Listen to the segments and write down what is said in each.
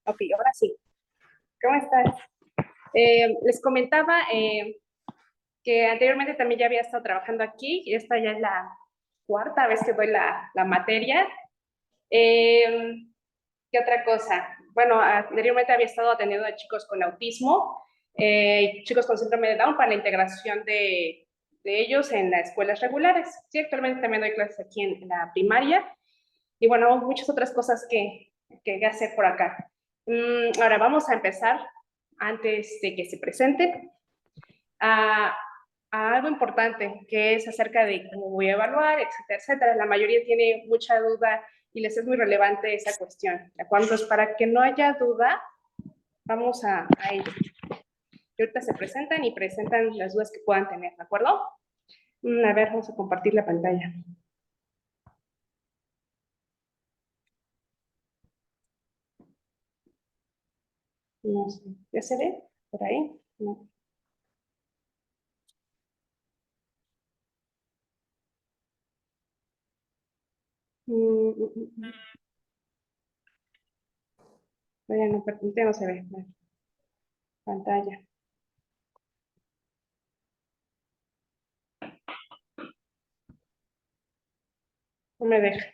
Ok, ahora sí. ¿Cómo estás? Les comentaba que anteriormente también ya había estado trabajando aquí y esta ya es la cuarta vez que doy la materia. Eh, ¿Qué otra cosa? Bueno, anteriormente había estado atendiendo a chicos con autismo, chicos con síndrome de Down para la integración de ellos en las escuelas regulares. Sí, actualmente también doy clases aquí en la primaria y bueno, muchas otras cosas que hacer por acá. Ahora vamos a empezar, antes de que se presente, a, a algo importante, que es acerca de cómo voy a evaluar, etcétera, etcétera. La mayoría tiene mucha duda y les es muy relevante esa cuestión. ¿De acuerdo? Entonces, para que no haya duda, vamos a ello. Y ahorita se presentan y presentan las dudas que puedan tener, ¿de acuerdo? A ver, vamos a compartir la pantalla. No sé, ¿ya se ve por ahí? No. Bueno, no, no se ve la pantalla. No me deja.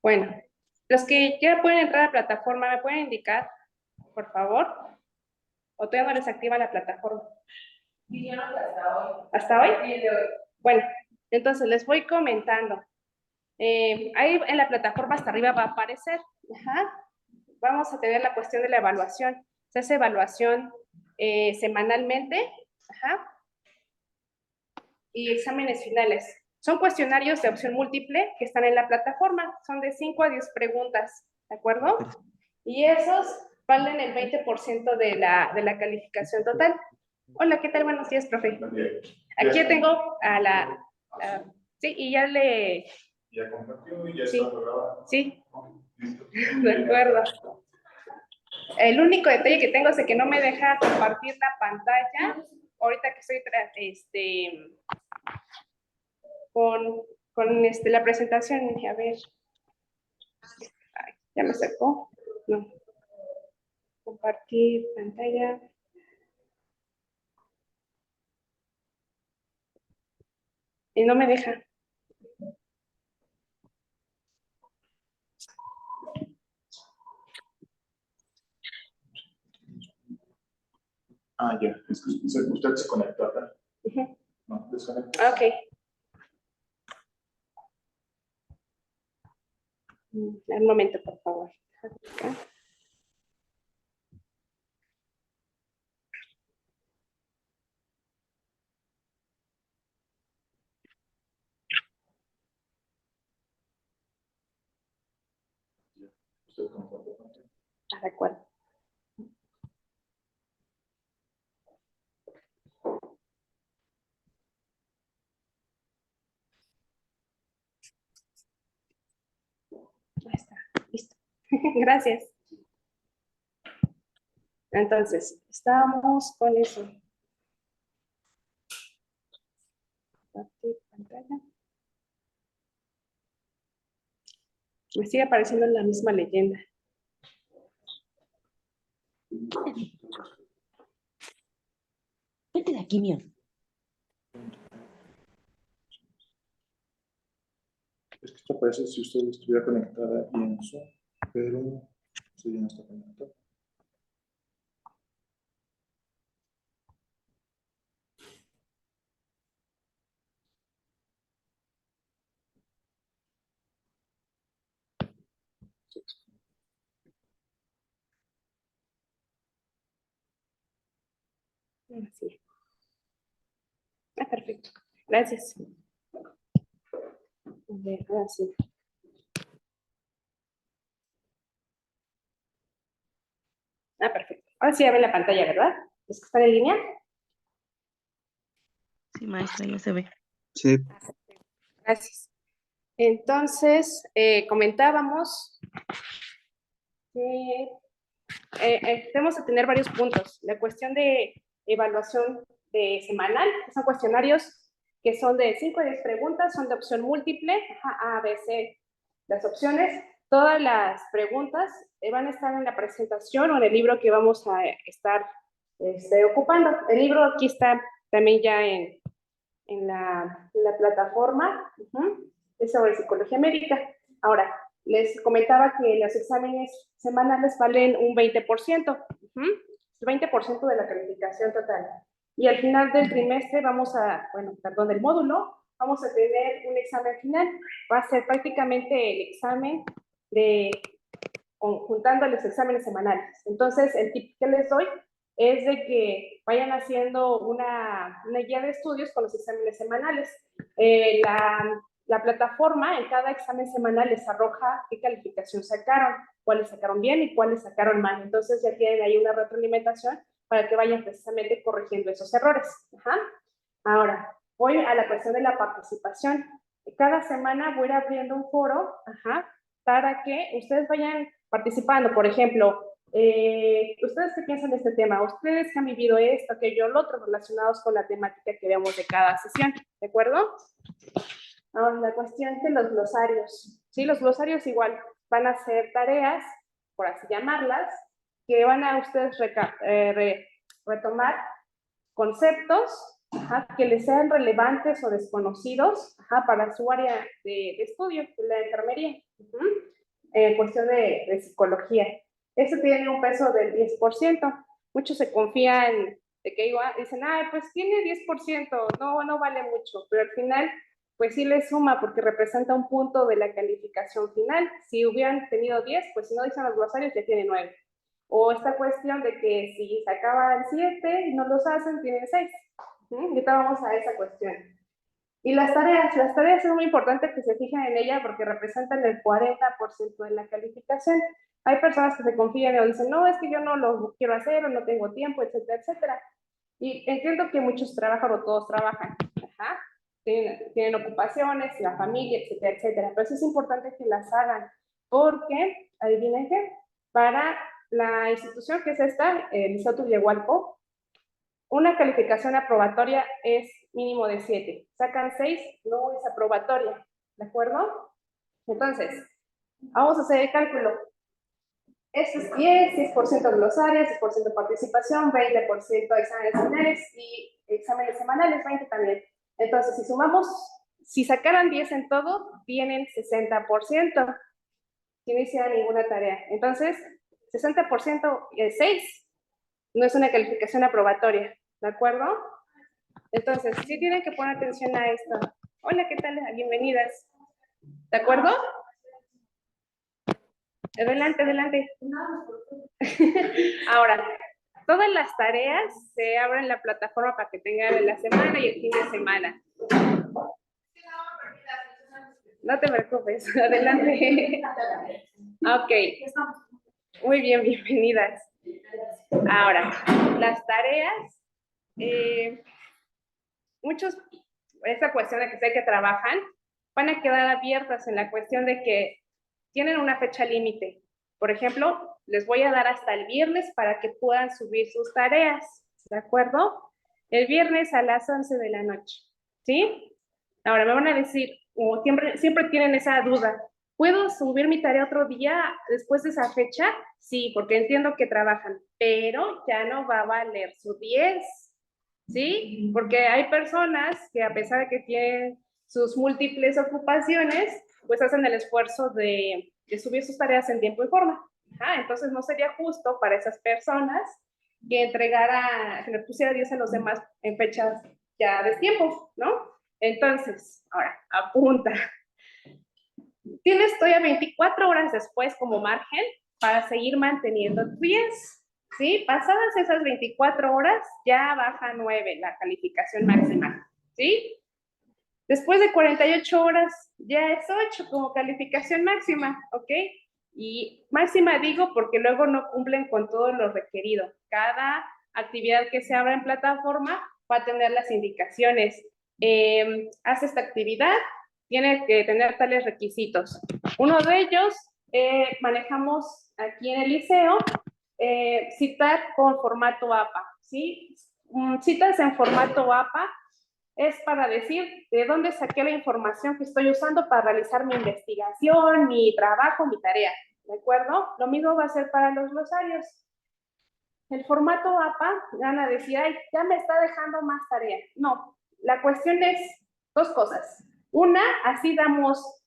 Bueno, los que ya pueden entrar a la plataforma, ¿me pueden indicar, por favor? ¿O todavía no les activa la plataforma? ¿Hasta hoy? Bueno, entonces les voy comentando. Ahí en la plataforma hasta arriba va a aparecer. Ajá. Vamos a tener la cuestión de la evaluación. Se hace evaluación semanalmente. Ajá. Y exámenes finales. Son cuestionarios de opción múltiple que están en la plataforma. Son de 5 a 10 preguntas. ¿De acuerdo? Y esos valen el 20% de la calificación total. Hola, ¿qué tal? Buenos días, profe. Aquí tengo a sí, y ya le... Ya compartió y ya sí, está grabado. Sí, de acuerdo. El único detalle que tengo es que no me deja compartir la pantalla. Ahorita que estoy con la presentación. A ver. Ay, ya me sacó. No. Compartir pantalla. Y no me deja. Ah, ya. Es que usted se conectó acá. No, desconectó. Ok. Un momento, por favor. Usted compartió. De acuerdo. Ahí está, listo. Gracias. Entonces, estamos con eso. Compartir pantalla. Me sigue apareciendo la misma leyenda. Vete de aquí, mío. Es que esto parece si usted estuviera conectada y en Zoom, pero usted ya no está conectado. Así. Perfecto. Gracias. A ver, ahora sí. Perfecto. Ahora sí abre la pantalla, ¿verdad? ¿Es que están en línea? Sí, maestra, ya se ve. Sí, Gracias. Entonces, comentábamos que tenemos que tener varios puntos. La cuestión de evaluación de semanal, que son cuestionarios que son de 5 a 10 preguntas, son de opción múltiple, A, B, C, las opciones. Todas las preguntas van a estar en la presentación o en el libro que vamos a estar ocupando. El libro aquí está también ya en la plataforma, es sobre psicología médica. Ahora, les comentaba que los exámenes semanales valen un 20%, el 20% de la calificación total. Y al final del trimestre del módulo, vamos a tener un examen final. Va a ser prácticamente el examen juntando los exámenes semanales. Entonces, el tip que les doy es de que vayan haciendo una guía de estudios con los exámenes semanales. La plataforma en cada examen semanal les arroja qué calificación sacaron, cuáles sacaron bien y cuáles sacaron mal. Entonces ya tienen ahí una retroalimentación para que vayan precisamente corrigiendo esos errores. Ahora, voy a la cuestión de la participación. Cada semana voy a ir abriendo un foro, para que ustedes vayan participando. Por ejemplo, ¿ustedes qué piensan de este tema? ¿Ustedes que han vivido esto, aquello, lo otro, relacionados con la temática que veamos de cada sesión? ¿De acuerdo? Ahora, la cuestión de los glosarios. Sí, los glosarios igual van a ser tareas, por así llamarlas, que van a ustedes retomar conceptos que les sean relevantes o desconocidos para su área de estudio, la enfermería, en cuestión de psicología. Eso tiene un peso del 10%. Muchos se confían de que dicen, pues tiene 10%, no vale mucho, pero al final, pues sí le suma porque representa un punto de la calificación final. Si hubieran tenido 10, pues si no dicen los glosarios, ya tiene 9. O esta cuestión de que si sacaban 7 y no los hacen, tienen 6. Ahorita vamos a esa cuestión. Y las tareas es muy importante que se fijen en ella porque representan el 40% de la calificación. Hay personas que se confían o dicen, no, es que yo no lo quiero hacer o no tengo tiempo, etcétera, etcétera. Y entiendo que muchos trabajan o todos trabajan, tienen ocupaciones, la familia, etcétera, etcétera. Pero es importante que las hagan porque, adivinen qué, para la institución que es esta, el Liceo Tullehualco, una calificación aprobatoria es mínimo de 7. Sacan 6, no es aprobatoria, ¿de acuerdo? Entonces, vamos a hacer el cálculo. Esto es 10% glosario, 10% participación, 20% exámenes finales y exámenes semanales, 20 también. Entonces, si sumamos, si sacaran 10 en todo, tienen 60%. Si no hicieran ninguna tarea. Entonces, 60% es 6. No es una calificación aprobatoria, ¿de acuerdo? Entonces, sí tienen que poner atención a esto. Hola, ¿qué tal? Bienvenidas. ¿De acuerdo? Adelante, adelante. Ahora, todas las tareas se abren en la plataforma para que tengan la semana y el fin de semana. No te preocupes, adelante. Ok. Muy bien, bienvenidas. Ahora, las tareas, esta cuestión de que sé que trabajan, van a quedar abiertas en la cuestión de que tienen una fecha límite. Por ejemplo, les voy a dar hasta el viernes para que puedan subir sus tareas, ¿de acuerdo? El viernes a las 11 de la noche, ¿sí? Ahora me van a decir, o siempre tienen esa duda, ¿puedo subir mi tarea otro día después de esa fecha? Sí, porque entiendo que trabajan, pero ya no va a valer su 10, ¿sí? Porque hay personas que a pesar de que tienen sus múltiples ocupaciones, pues hacen el esfuerzo de subir sus tareas en tiempo y forma. Entonces no sería justo para esas personas que le pusiera 10 a los demás en fechas ya de tiempo, ¿no? Entonces, ahora, apunta. Tienes todavía 24 horas después como margen para seguir manteniendo tu 10, ¿sí? Pasadas esas 24 horas, ya baja 9 la calificación máxima, ¿sí? Después de 48 horas, ya es 8 como calificación máxima, ¿ok? Y máxima digo porque luego no cumplen con todo lo requerido. Cada actividad que se abra en plataforma va a tener las indicaciones. Hace esta actividad, tiene que tener tales requisitos. Uno de ellos, manejamos aquí en el liceo, citar con formato APA, ¿sí? Citas en formato APA es para decir de dónde saqué la información que estoy usando para realizar mi investigación, mi trabajo, mi tarea, ¿de acuerdo? Lo mismo va a ser para los glosarios. El formato APA, van a decir, ay, ya me está dejando más tarea. No, la cuestión es dos cosas. Una, así damos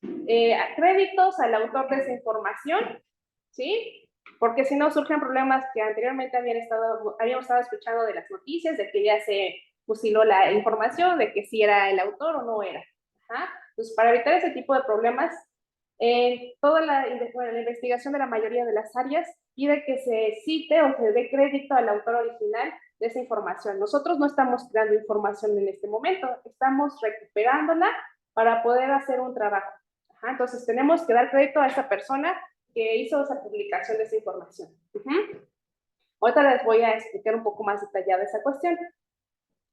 créditos al autor de esa información, ¿sí? Porque si no surgen problemas que anteriormente habíamos estado escuchando de las noticias, de que ya se fusiló la información, de que si era el autor o no era. Ajá. Entonces, para evitar ese tipo de problemas, toda la investigación de la mayoría de las áreas pide que se cite o se dé crédito al autor original de esa información. Nosotros no estamos creando información en este momento, estamos recuperándola para poder hacer un trabajo. Ajá, entonces tenemos que dar crédito a esa persona que hizo esa publicación de esa información. Ahorita les voy a explicar un poco más detallada esa cuestión.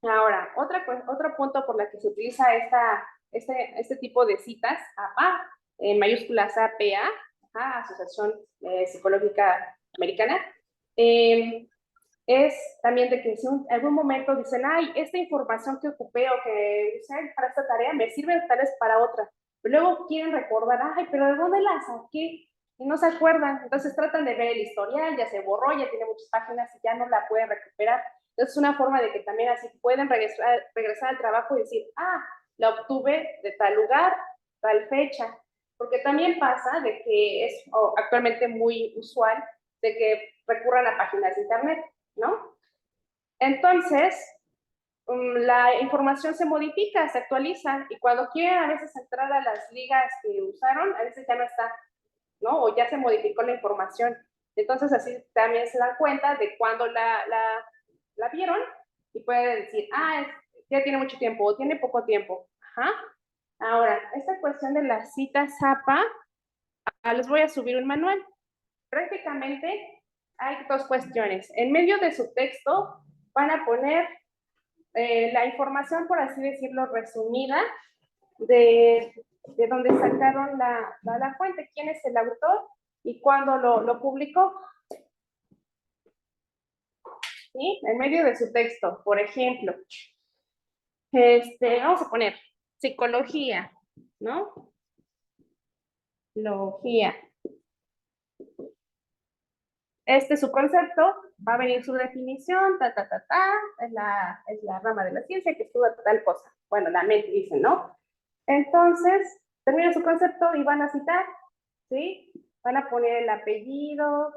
Ahora, otro punto por la que se utiliza este tipo de citas, APA, en mayúsculas APA, Asociación Psicológica Americana, es también de que si en algún momento dicen, ay, esta información que ocupé o que usé para esta tarea me sirve tal vez para otra, pero luego quieren recordar, ay, pero ¿de dónde la saqué? Y no se acuerdan, entonces tratan de ver el historial, ya se borró, ya tiene muchas páginas y ya no la pueden recuperar. Entonces es una forma de que también así pueden regresar al trabajo y decir, ah, la obtuve de tal lugar, tal fecha, porque también pasa de que es actualmente muy usual de que recurran a páginas de internet, ¿no? Entonces, la información se modifica, se actualiza, y cuando quieren a veces entrar a las ligas que usaron, a veces ya no está, ¿no? O ya se modificó la información. Entonces, así también se dan cuenta de cuando la vieron y pueden decir, ah, ya tiene mucho tiempo o tiene poco tiempo. Ajá. Ahora, esta cuestión de las citas APA, les voy a subir un manual. Prácticamente hay dos cuestiones. En medio de su texto van a poner la información, por así decirlo, resumida de donde sacaron la fuente, quién es el autor y cuándo lo publicó. ¿Sí? En medio de su texto, por ejemplo, vamos a poner psicología, ¿no? Logía. Su concepto, va a venir su definición, es la rama de la ciencia que estudia tal cosa. Bueno, la mente dice, ¿no? Entonces, termina su concepto y van a citar, ¿sí? Van a poner el apellido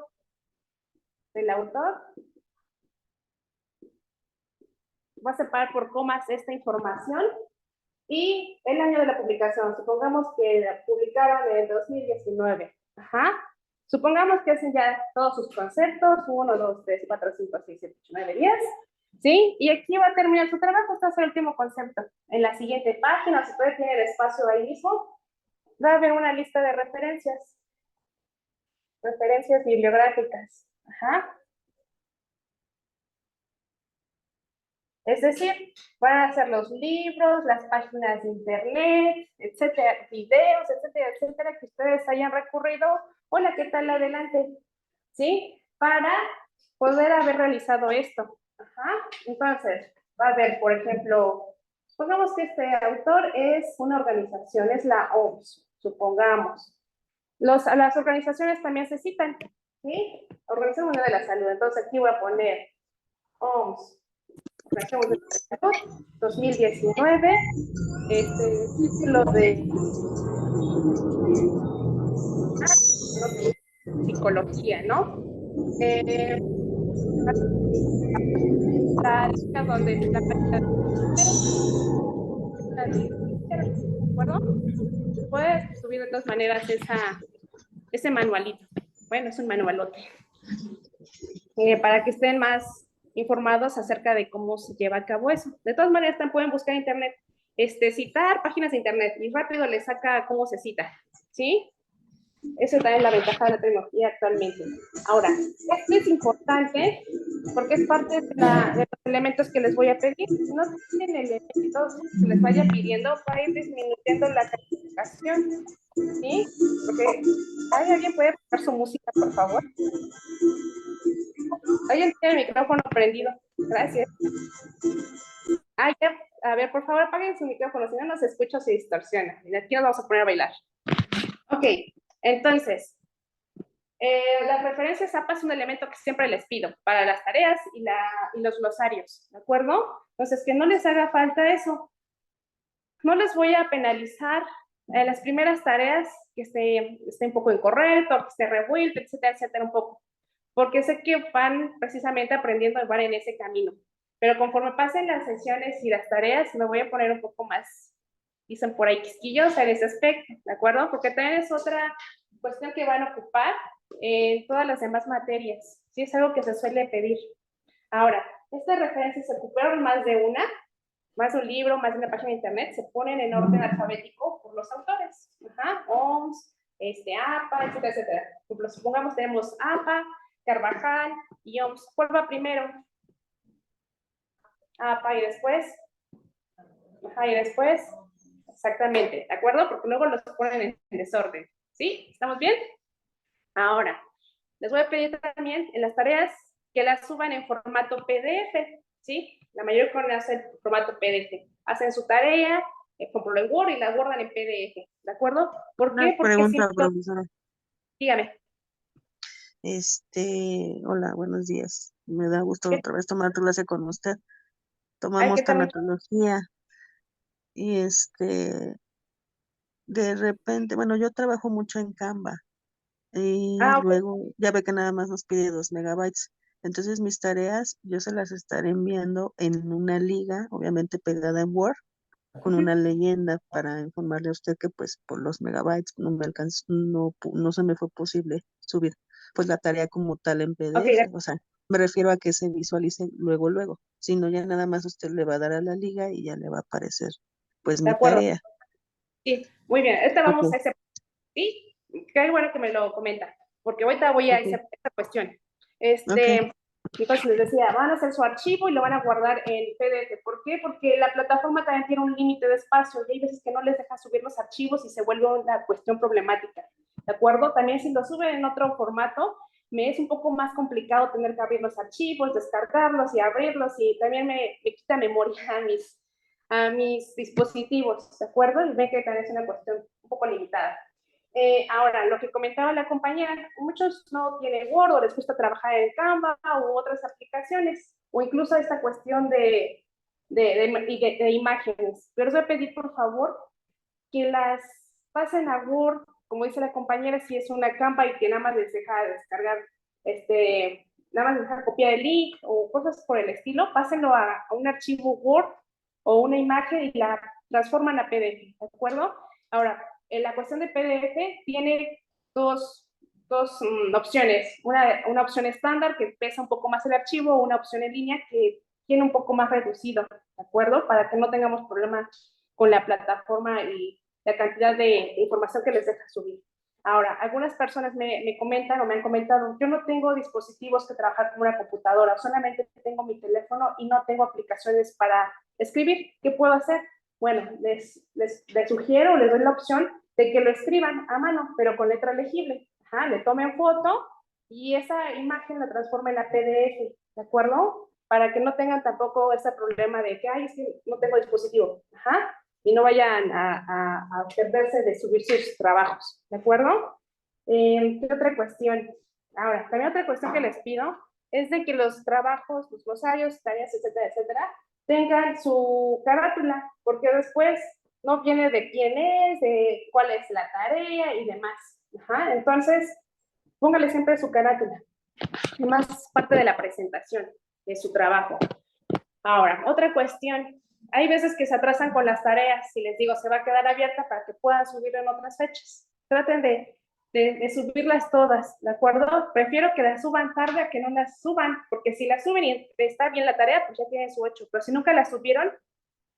del autor. Va a separar por comas esta información y el año de la publicación. Supongamos que la publicaron en el 2019. Ajá. Supongamos que hacen ya todos sus conceptos, 1, 2, 3, 4, 5, 6, 7, 8, 9, 10, ¿sí? Y aquí va a terminar su trabajo, este es el último concepto. En la siguiente página, si puede tener espacio ahí mismo, va a haber una lista de referencias bibliográficas. Ajá. Es decir, van a ser los libros, las páginas de internet, etcétera, videos, etcétera, etcétera, que ustedes hayan recurrido. Hola, ¿qué tal? Adelante. ¿Sí? Para poder haber realizado esto. Ajá. Entonces, va a haber, por ejemplo, supongamos que este autor es una organización, es la OMS, supongamos. Las organizaciones también se citan, ¿sí? Organización Mundial de la Salud. Entonces, aquí voy a poner OMS. 2019, título de psicología, ¿no? La lista donde está ¿de acuerdo? Puedes subir de todas maneras ese manualito. Bueno, es un manualote. para que estén más informados acerca de cómo se lleva a cabo eso. De todas maneras, también pueden buscar en internet, citar páginas de internet y rápido les saca cómo se cita, ¿sí? Eso también es la ventaja de la tecnología actualmente. Ahora, esto es importante porque es parte de los elementos que les voy a pedir. Si no tienen elementos que les vaya pidiendo, va a ir disminuyendo la calificación, ¿sí? Porque alguien puede poner su música, por favor. Alguien tiene el micrófono prendido. Gracias. Ya. A ver, por favor, apaguen su micrófono, si no nos escucha se distorsiona. Y aquí nos vamos a poner a bailar. Ok, entonces, las referencias APA es un elemento que siempre les pido para las tareas y los glosarios, ¿de acuerdo? Entonces, que no les haga falta eso. No les voy a penalizar las primeras tareas que esté un poco incorrecto, que esté revuelto, etcétera, etcétera, un poco. Porque sé que van precisamente aprendiendo y van en ese camino. Pero conforme pasen las sesiones y las tareas, me voy a poner un poco más, dicen por ahí, quisquillosa en ese aspecto, ¿de acuerdo? Porque también es otra cuestión que van a ocupar en todas las demás materias. Sí, es algo que se suele pedir. Ahora, estas referencias se ocuparon más de una, más de un libro, más de una página de internet, se ponen en orden alfabético por los autores. Ajá, OMS, APA, etcétera, etcétera. Por ejemplo, supongamos tenemos APA, Carvajal y OMS. ¿Cuál va primero? APA y después. Ajá, y después. Exactamente, ¿de acuerdo? Porque luego los ponen en desorden. ¿Sí? ¿Estamos bien? Ahora, les voy a pedir también en las tareas que las suban en formato PDF, ¿sí? La mayoría con hacer el formato PDF. Hacen su tarea, compro en Word y la guardan en PDF, ¿de acuerdo? ¿Por Una qué? Porque si pregunta, no, profesora. dígame. Hola, buenos días. Me da gusto ¿Qué, otra vez tomar clase con usted. ay, Tomamos ¿qué tal? tanatología y de repente, bueno, yo trabajo mucho en Canva y Ok. luego ya ve que nada más nos pide 2 MB. Entonces mis tareas yo se las estaré enviando en una liga, obviamente pegada en Word, con una leyenda para informarle a usted que pues por los megabytes no me alcanzó, no se me fue posible subir pues la tarea como tal en Ok, PDF, o sea, me refiero a que se visualice luego, luego, si no ya nada más usted le va a dar a la liga y ya le va a aparecer pues de mi acuerdo. tarea. Sí, muy bien. Ahorita vamos a Ok, ese. Sí, qué bueno que me lo comenta, porque ahorita voy a ok, esa cuestión. ok, Entonces les decía, van a hacer su archivo y lo van a guardar en PDF. ¿Por qué? Porque la plataforma también tiene un límite de espacio y hay veces que no les deja subir los archivos y se vuelve una cuestión problemática. ¿De acuerdo? También si lo suben en otro formato, me es un poco más complicado tener que abrir los archivos, descargarlos y abrirlos y también me quita memoria a mis dispositivos, ¿de acuerdo? Y ven que también es una cuestión un poco limitada. Ahora, lo que comentaba la compañera, muchos no tienen Word o les gusta trabajar en Canva u otras aplicaciones, o incluso esta cuestión de imágenes. Pero les voy a pedir, por favor, que las pasen a Word, como dice la compañera, si es una Canva y que nada más les deja descargar, nada más les deja copiar el link o cosas por el estilo, pásenlo a un archivo Word o una imagen y la transforman a PDF, ¿de acuerdo? Ahora, la cuestión de PDF tiene dos opciones. Una opción estándar que pesa un poco más el archivo, o una opción en línea que tiene un poco más reducido, ¿de acuerdo? Para que no tengamos problemas con la plataforma y la cantidad de información que les deja subir. Ahora, algunas personas me comentan o me han comentado, yo no tengo dispositivos que trabajar con una computadora, solamente tengo mi teléfono y no tengo aplicaciones para escribir. ¿Qué puedo hacer? Bueno, les sugiero, les doy la opción de que lo escriban a mano, pero con letra legible. Ajá, le tomen foto y esa imagen la transformen a PDF, ¿de acuerdo? Para que no tengan tampoco ese problema de que, ay, es que no tengo dispositivo. Ajá, y no vayan a perderse de subir sus trabajos, ¿de acuerdo? ¿Qué otra cuestión? Ahora, también otra cuestión que les pido es de que los trabajos, los glosarios, tareas, etcétera, etcétera, tengan su carátula, porque después no viene de quién es, de cuál es la tarea y demás. Ajá, entonces, póngale siempre su carátula, más parte de la presentación de su trabajo. Ahora, otra cuestión. Hay veces que se atrasan con las tareas y les digo, se va a quedar abierta para que puedan subir en otras fechas. Traten de de subirlas todas, ¿de acuerdo? Prefiero que las suban tarde a que no las suban, porque si las suben y está bien la tarea, pues ya tienen su 8, pero si nunca las subieron,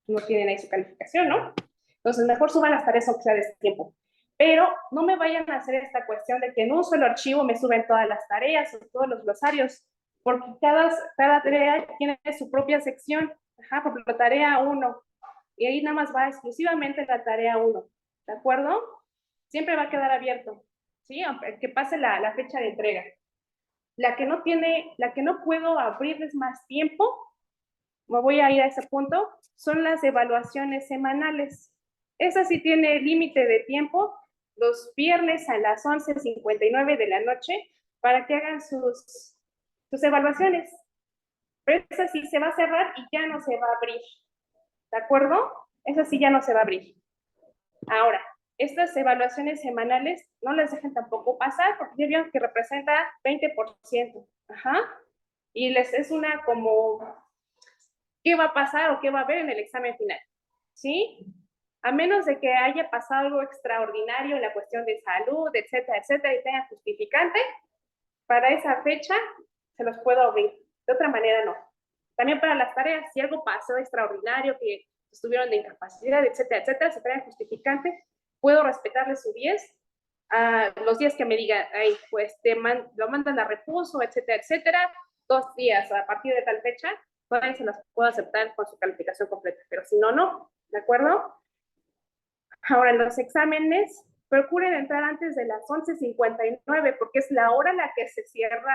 no tienen ahí su calificación, ¿no? Entonces, mejor suban las tareas aunque sea de este tiempo. Pero no me vayan a hacer esta cuestión de que en un solo archivo me suben todas las tareas o todos los glosarios, porque cada tarea tiene su propia sección. Ajá, por ejemplo, tarea 1, y ahí nada más va exclusivamente la tarea 1, ¿de acuerdo? Siempre va a quedar abierto, ¿sí? Aunque pase la fecha de entrega. La que no puedo abrirles más tiempo, me voy a ir a ese punto, son las evaluaciones semanales. Esa sí tiene límite de tiempo, los viernes a las 11:59 de la noche, para que hagan sus evaluaciones. Pero esa sí se va a cerrar y ya no se va a abrir, ¿de acuerdo? Esa sí ya no se va a abrir. Ahora, estas evaluaciones semanales no las dejen tampoco pasar, porque ya vieron que representa 20%. Ajá. Y les es una como, ¿qué va a pasar o qué va a haber en el examen final? ¿Sí? A menos de que haya pasado algo extraordinario en la cuestión de salud, etcétera, etcétera, y tengan justificante, para esa fecha se los puedo abrir. De otra manera, no. También para las tareas, si algo pasó extraordinario, que estuvieron de incapacidad, etcétera, etcétera, si traen justificante, puedo respetarles su 10 a los días que me digan, ay, pues lo mandan a reposo, etcétera, etcétera, 2 días a partir de tal fecha, todavía se las puedo aceptar con su calificación completa, pero si no, no, ¿de acuerdo? Ahora, en los exámenes, procuren entrar antes de las 11:59, porque es la hora en la que se cierra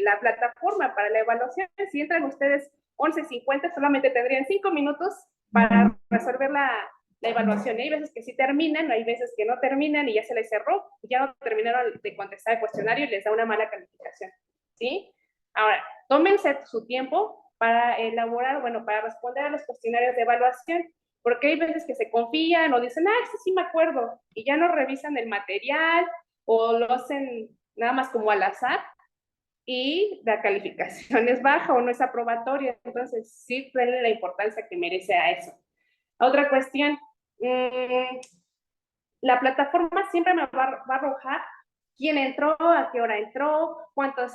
la plataforma para la evaluación. Si entran ustedes 11:50, solamente tendrían 5 minutos para resolver la evaluación. Hay veces que sí terminan, hay veces que no terminan y ya se les cerró, ya no terminaron de contestar el cuestionario y les da una mala calificación, ¿sí? Ahora, tómense su tiempo para elaborar, bueno, para responder a los cuestionarios de evaluación, porque hay veces que se confían o dicen, ah, sí me acuerdo, y ya no revisan el material o lo hacen nada más como al azar y la calificación es baja o no es aprobatoria. Entonces, sí, denle la importancia que merece a eso. Otra cuestión, la plataforma siempre me va a arrojar quién entró, a qué hora entró, cuánto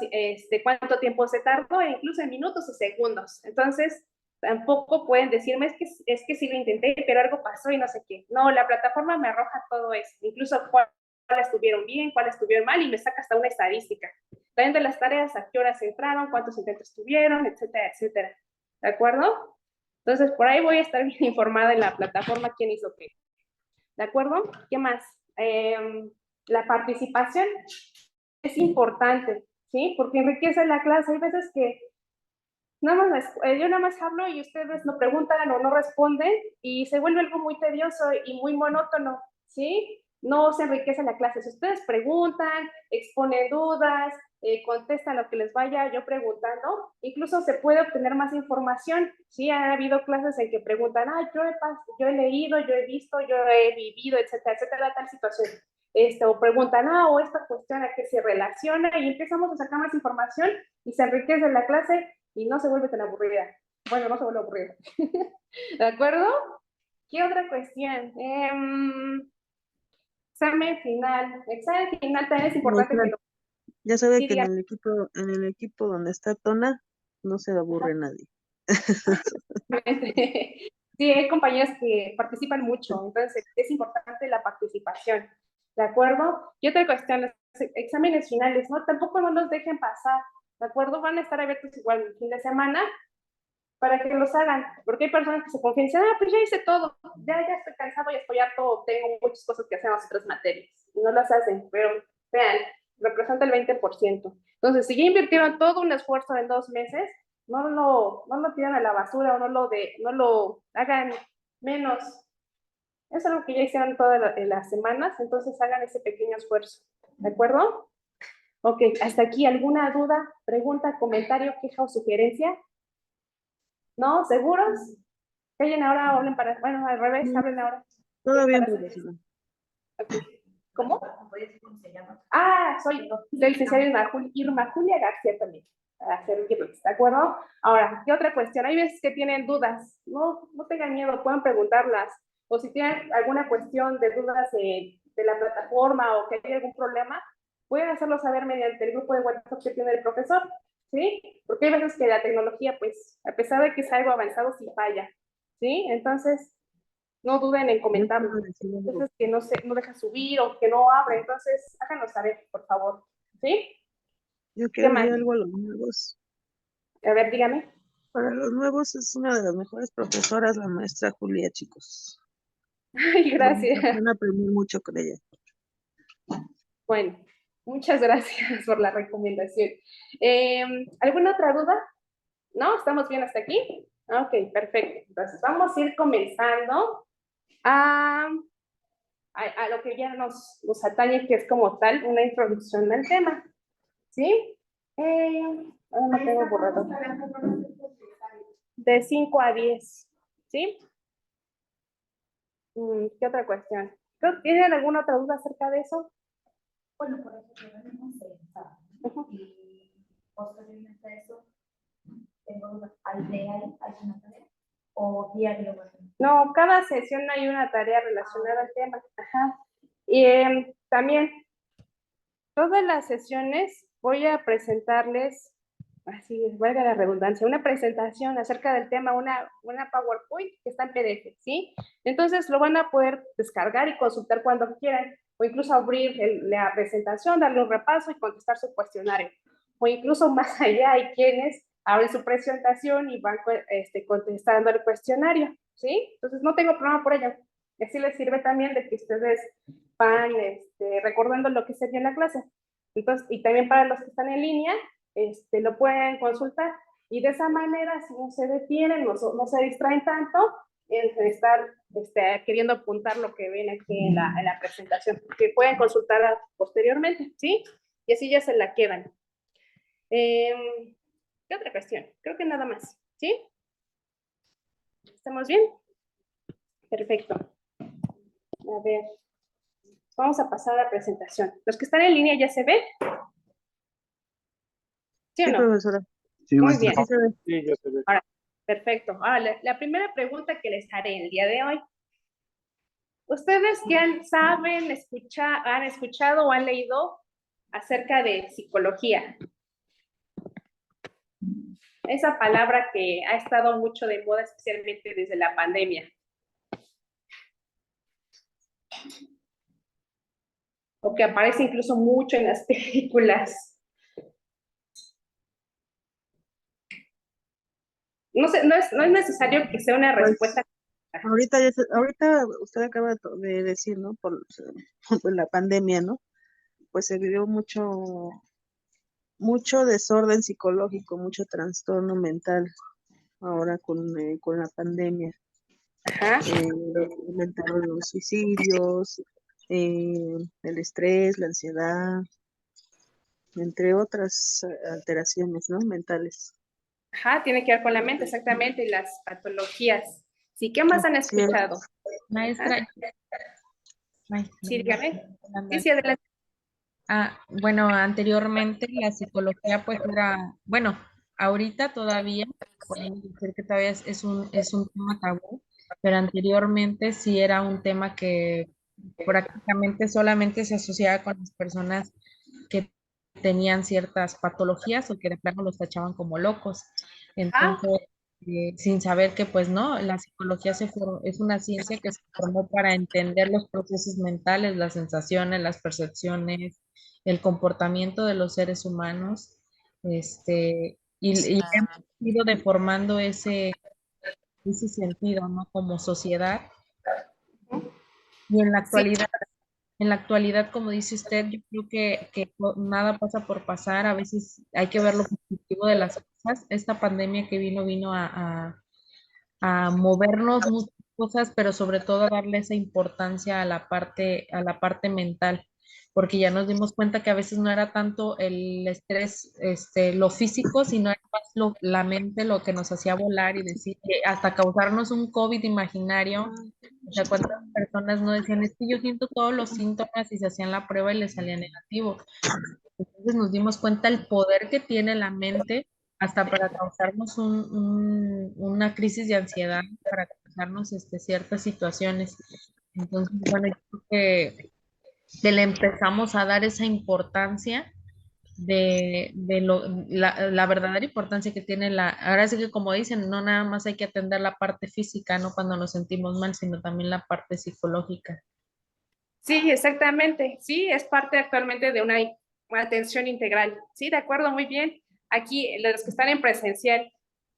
tiempo se tardó, e incluso en minutos o segundos. Entonces, tampoco pueden decirme, es que sí lo intenté, pero algo pasó y no sé qué. No, la plataforma me arroja todo eso, incluso cuáles estuvieron bien, cuáles estuvieron mal, y me saca hasta una estadística. También de las tareas, a qué horas entraron, cuántos intentos tuvieron, etcétera, etcétera. ¿De acuerdo? Entonces, por ahí voy a estar bien informada en la plataforma quién hizo qué. ¿De acuerdo? ¿Qué más? La participación es importante, ¿sí? Porque enriquece la clase. Hay veces que yo nada más hablo y ustedes lo preguntan o no responden y se vuelve algo muy tedioso y muy monótono, ¿sí? No se enriquece la clase. Si ustedes preguntan, exponen dudas, contestan lo que les vaya yo preguntando, incluso se puede obtener más información, ¿sí? Ha habido clases en que preguntan, yo he leído, yo he visto, yo he vivido, etcétera, etcétera, tal situación. O preguntan, o esta cuestión a qué se relaciona, y empezamos a sacar más información y se enriquece la clase y no se vuelve tan aburrida. Bueno, no se vuelve aburrida. ¿De acuerdo? ¿Qué otra cuestión? Examen final. Examen final también es importante que lo... Ya sabe Sí, que en digan. el equipo donde está Tona, no se aburre nadie. Sí, hay compañeros que participan mucho, entonces es importante la participación, ¿de acuerdo? Y otra cuestión, los exámenes finales, ¿no? Tampoco no los dejen pasar, ¿de acuerdo? Van a estar abiertos igual el fin de semana para que los hagan, porque hay personas que se confían y dicen, pues ya hice todo, ya estoy cansado, ya estoy harto, tengo muchas cosas que hacer en las otras materias, y no las hacen, pero vean, representa el 20%. Entonces, si ya invirtieron todo un esfuerzo en 2 meses, no lo tiran a la basura o no lo hagan menos. Es algo que ya hicieron todas las semanas, entonces hagan ese pequeño esfuerzo, ¿de acuerdo? Ok, hasta aquí, ¿alguna duda, pregunta, comentario, queja o sugerencia? ¿No? ¿Seguros? Callen ahora, hablen para... Bueno, al revés, hablen ahora. Todo bien, Para profesor. okay. ¿Cómo? Soy del licenciada Irma Julia García también, para servirles, ¿de acuerdo? Ahora, ¿qué otra cuestión? Hay veces que tienen dudas, no tengan miedo, pueden preguntarlas, o si tienen alguna cuestión de dudas de de la plataforma o que hay algún problema, pueden hacerlo saber mediante el grupo de WhatsApp que tiene el profesor, ¿sí? Porque hay veces que la tecnología, pues, a pesar de que es algo avanzado, sí falla, ¿sí? Entonces, no duden en comentarlo. Entonces, que no deja subir o que no abre, entonces, háganos saber, por favor, ¿sí? Yo ¿Qué quiero más? decir algo a los nuevos. A ver, dígame. Para los nuevos es una de las mejores profesoras, la maestra Julia, chicos. Ay, gracias. Van a aprender mucho con ella. Bueno, muchas gracias por la recomendación. ¿Alguna otra duda? ¿No? ¿Estamos bien hasta aquí? Ok, perfecto. Entonces, vamos a ir comenzando a, a lo que ya nos atañe, que es como tal una introducción al tema. ¿Sí? Ahora no tengo borrador. De 5 a 10. ¿Sí? ¿Qué otra cuestión? ¿Tienen alguna otra duda acerca de eso? Bueno, por eso yo venimos y posteriormente a eso, tengo hay una tarea o diario. No, cada sesión hay una tarea relacionada al tema. Ajá. Y también, todas las sesiones voy a presentarles, así valga la redundancia, una presentación acerca del tema, una PowerPoint que está en PDF, ¿sí? Entonces lo van a poder descargar y consultar cuando quieran, o incluso abrir la presentación, darle un repaso y contestar su cuestionario. O incluso más allá hay quienes abren su presentación y van contestando el cuestionario, ¿sí? Entonces no tengo problema por ello. Así les sirve también de que ustedes van recordando lo que se dio en la clase. Entonces, y también para los que están en línea, lo pueden consultar. Y de esa manera, si no se detienen, no se distraen tanto en estar queriendo apuntar lo que ven aquí en la presentación, que pueden consultar posteriormente, ¿sí? Y así ya se la quedan. ¿Qué otra cuestión? Creo que nada más, ¿sí? ¿Estamos bien? Perfecto. A ver, vamos a pasar a la presentación. ¿Los que están en línea ya se ven? ¿Sí o Sí, no? profesora. Sí, Muy maestra. bien. Sí se ve. Sí, ya se ve. Ahora, perfecto. Ahora, la primera pregunta que les haré el día de hoy. ¿Ustedes qué han escuchado o han leído acerca de psicología? Esa palabra que ha estado mucho de moda, especialmente desde la pandemia. O que aparece incluso mucho en las películas. No sé, no es necesario que sea una Pues, respuesta. ahorita usted acaba de decir, ¿no? Por la pandemia, ¿no? Pues se vivió mucho desorden psicológico, mucho trastorno mental ahora con la pandemia. Ajá. Aumentaron los suicidios, el estrés, la ansiedad, entre otras alteraciones, ¿no? Mentales. Ajá, tiene que ver con la mente, exactamente, y las patologías. Sí, ¿qué más han Sí, escuchado? Maestra, Sí, dígame. Sí, Yolanda. sí, adelante. Bueno, anteriormente la psicología pues era, bueno, ahorita todavía, podemos decir que todavía es un tema tabú, pero anteriormente sí era un tema que prácticamente solamente se asociaba con las personas que tenían ciertas patologías o que de plano los tachaban como locos. Ajá. Entonces, sin saber que pues no, la psicología es una ciencia que se formó para entender los procesos mentales, las sensaciones, las percepciones, el comportamiento de los seres humanos, y hemos ido deformando ese sentido, ¿no? Como sociedad. Y Sí, en la actualidad, como dice usted, yo creo que nada pasa por pasar, a veces hay que ver lo positivo de las cosas. Esta pandemia que vino a movernos muchas cosas, pero sobre todo a darle esa importancia a la parte mental, porque ya nos dimos cuenta que a veces no era tanto el estrés, lo físico, sino era más la mente lo que nos hacía volar y decir, que hasta causarnos un COVID imaginario. O sea, cuántas personas no decían, es que yo siento todos los síntomas y se hacían la prueba y les salía negativo. Entonces nos dimos cuenta el poder que tiene la mente hasta para causarnos una crisis de ansiedad, para causarnos ciertas situaciones. Entonces, bueno, yo creo que le empezamos a dar esa importancia la verdadera importancia que tiene ahora sí que como dicen, no nada más hay que atender la parte física, no cuando nos sentimos mal, sino también la parte psicológica. Sí, exactamente. Sí, es parte actualmente de una atención integral. Sí, de acuerdo, muy bien. Aquí, los que están en presencial,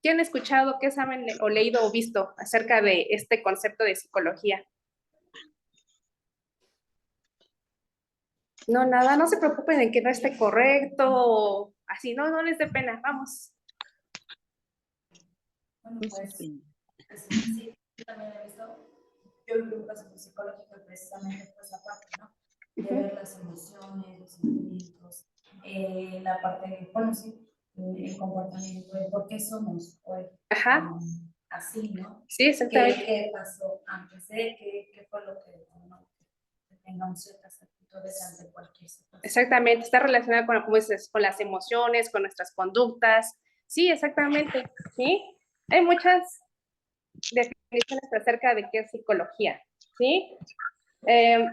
¿qué han escuchado, qué saben o leído o visto acerca de este concepto de psicología? No, nada, no se preocupen de que no esté correcto o así, no, no les dé pena, vamos. Bueno, No sé, pues, Peña. sí, yo también he visto, yo en un caso psicológico precisamente pues la parte, ¿no? De ver las emociones, los sentimientos, la parte, bueno, sí, el comportamiento, de por qué somos hoy Ajá, así, ¿no? sí, exactamente. ¿Qué pasó antes de? ¿Qué fue lo que detonó que tengamos ciertas actitudes ante cualquier situación? Exactamente, está relacionada con, como dices, con las emociones, con nuestras conductas. Sí, exactamente, sí. Hay muchas definiciones acerca de qué es psicología, ¿sí? Eh,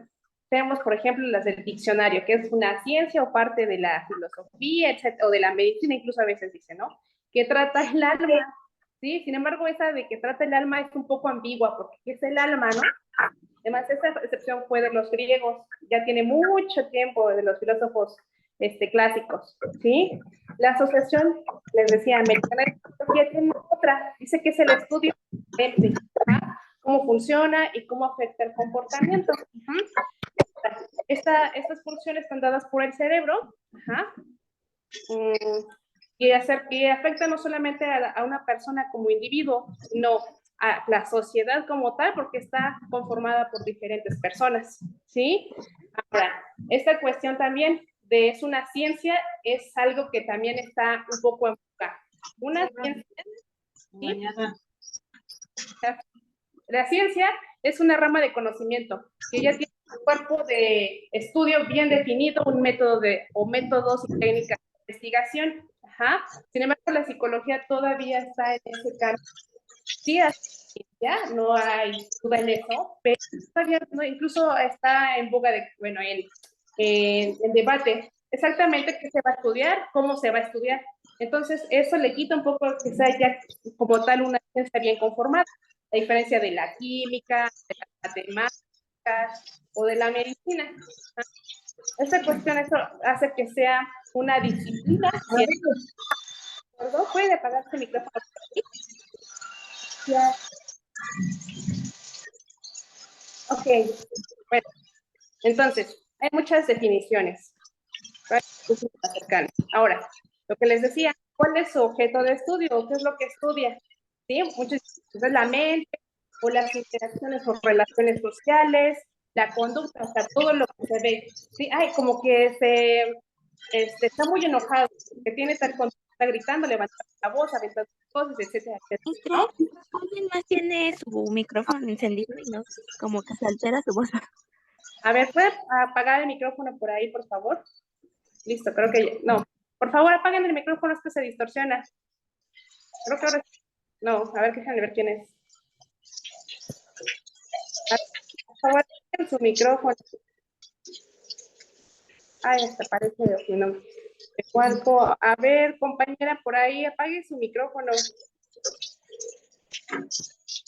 tenemos, por ejemplo, las del diccionario, que es una ciencia o parte de la filosofía, etcétera, o de la medicina, incluso a veces dice, ¿no? Que trata el alma, ¿sí? Sin embargo, esa de que trata el alma es un poco ambigua, porque ¿qué es el alma, no? Además, esa excepción fue de los griegos, ya tiene mucho tiempo de los filósofos clásicos, ¿sí? La asociación, les decía, americana de psicología tiene otra, dice que es el estudio de cómo funciona y cómo afecta el comportamiento. Estas funciones están dadas por el cerebro, y afecta no solamente a una persona como individuo, sino a la sociedad como tal, porque está conformada por diferentes personas, ¿sí? Ahora, esta cuestión también de es una ciencia, es algo que también está un poco en boga. Una ciencia, ¿sí? La ciencia es una rama de conocimiento que ya tiene un cuerpo de estudio bien definido, un método o métodos y técnicas de investigación. Ajá. Sin embargo, la psicología todavía está en ese camino. Sí, ya no hay duda en eso, pero todavía no, incluso está en boga de, bueno, en debate exactamente qué se va a estudiar, cómo se va a estudiar. Entonces, eso le quita un poco que sea ya como tal una ciencia bien conformada, a diferencia de la química, de las matemáticas o de la medicina. Esta cuestión eso hace que sea una disciplina. ¿Puede apagarse el micrófono por aquí? Ya. Ok, bueno, entonces, hay muchas definiciones. Ahora, lo que les decía, ¿cuál es su objeto de estudio? ¿Qué es lo que estudia? ¿Sí? Muchos es la mente, o las interacciones o relaciones sociales, la conducta, o sea, todo lo que se ve. ¿Sí? Ay, como que está muy enojado, que tiene tal conducta, está gritando, levantando la voz, aventando cosas, etcétera, etcétera, ¿no? Alguien más tiene su micrófono encendido y no, como que se altera su voz. A ver, ¿puede apagar el micrófono por ahí, por favor? Listo, creo que ya. No, por favor, apaguen el micrófono, es que se distorsiona. Creo que ahora. No, a ver, déjenme ver quién es. Por favor, apaguen su micrófono. Ay, hasta parece mi nombre. A ver, compañera, por ahí, apague su micrófono.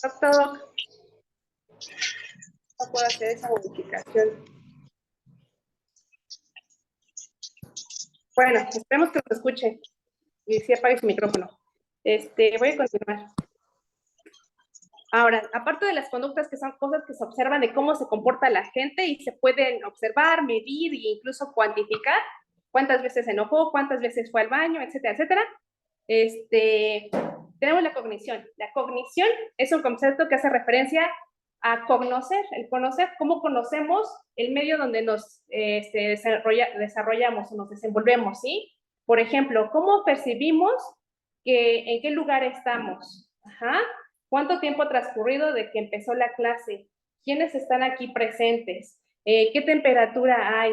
Doctor, no puedo hacer esa modificación. Bueno, esperemos que nos escuche. Y sí apague su micrófono. Voy a continuar. Ahora, aparte de las conductas, que son cosas que se observan de cómo se comporta la gente y se pueden observar, medir e incluso cuantificar, cuántas veces se enojó, cuántas veces fue al baño, etcétera, etcétera. Tenemos la cognición. La cognición es un concepto que hace referencia a conocer, el conocer, cómo conocemos el medio donde nos desarrollamos o nos desenvolvemos, ¿sí? Por ejemplo, cómo percibimos en qué lugar estamos. Ajá. ¿Cuánto tiempo ha transcurrido de que empezó la clase? ¿Quiénes están aquí presentes? ¿Qué temperatura hay?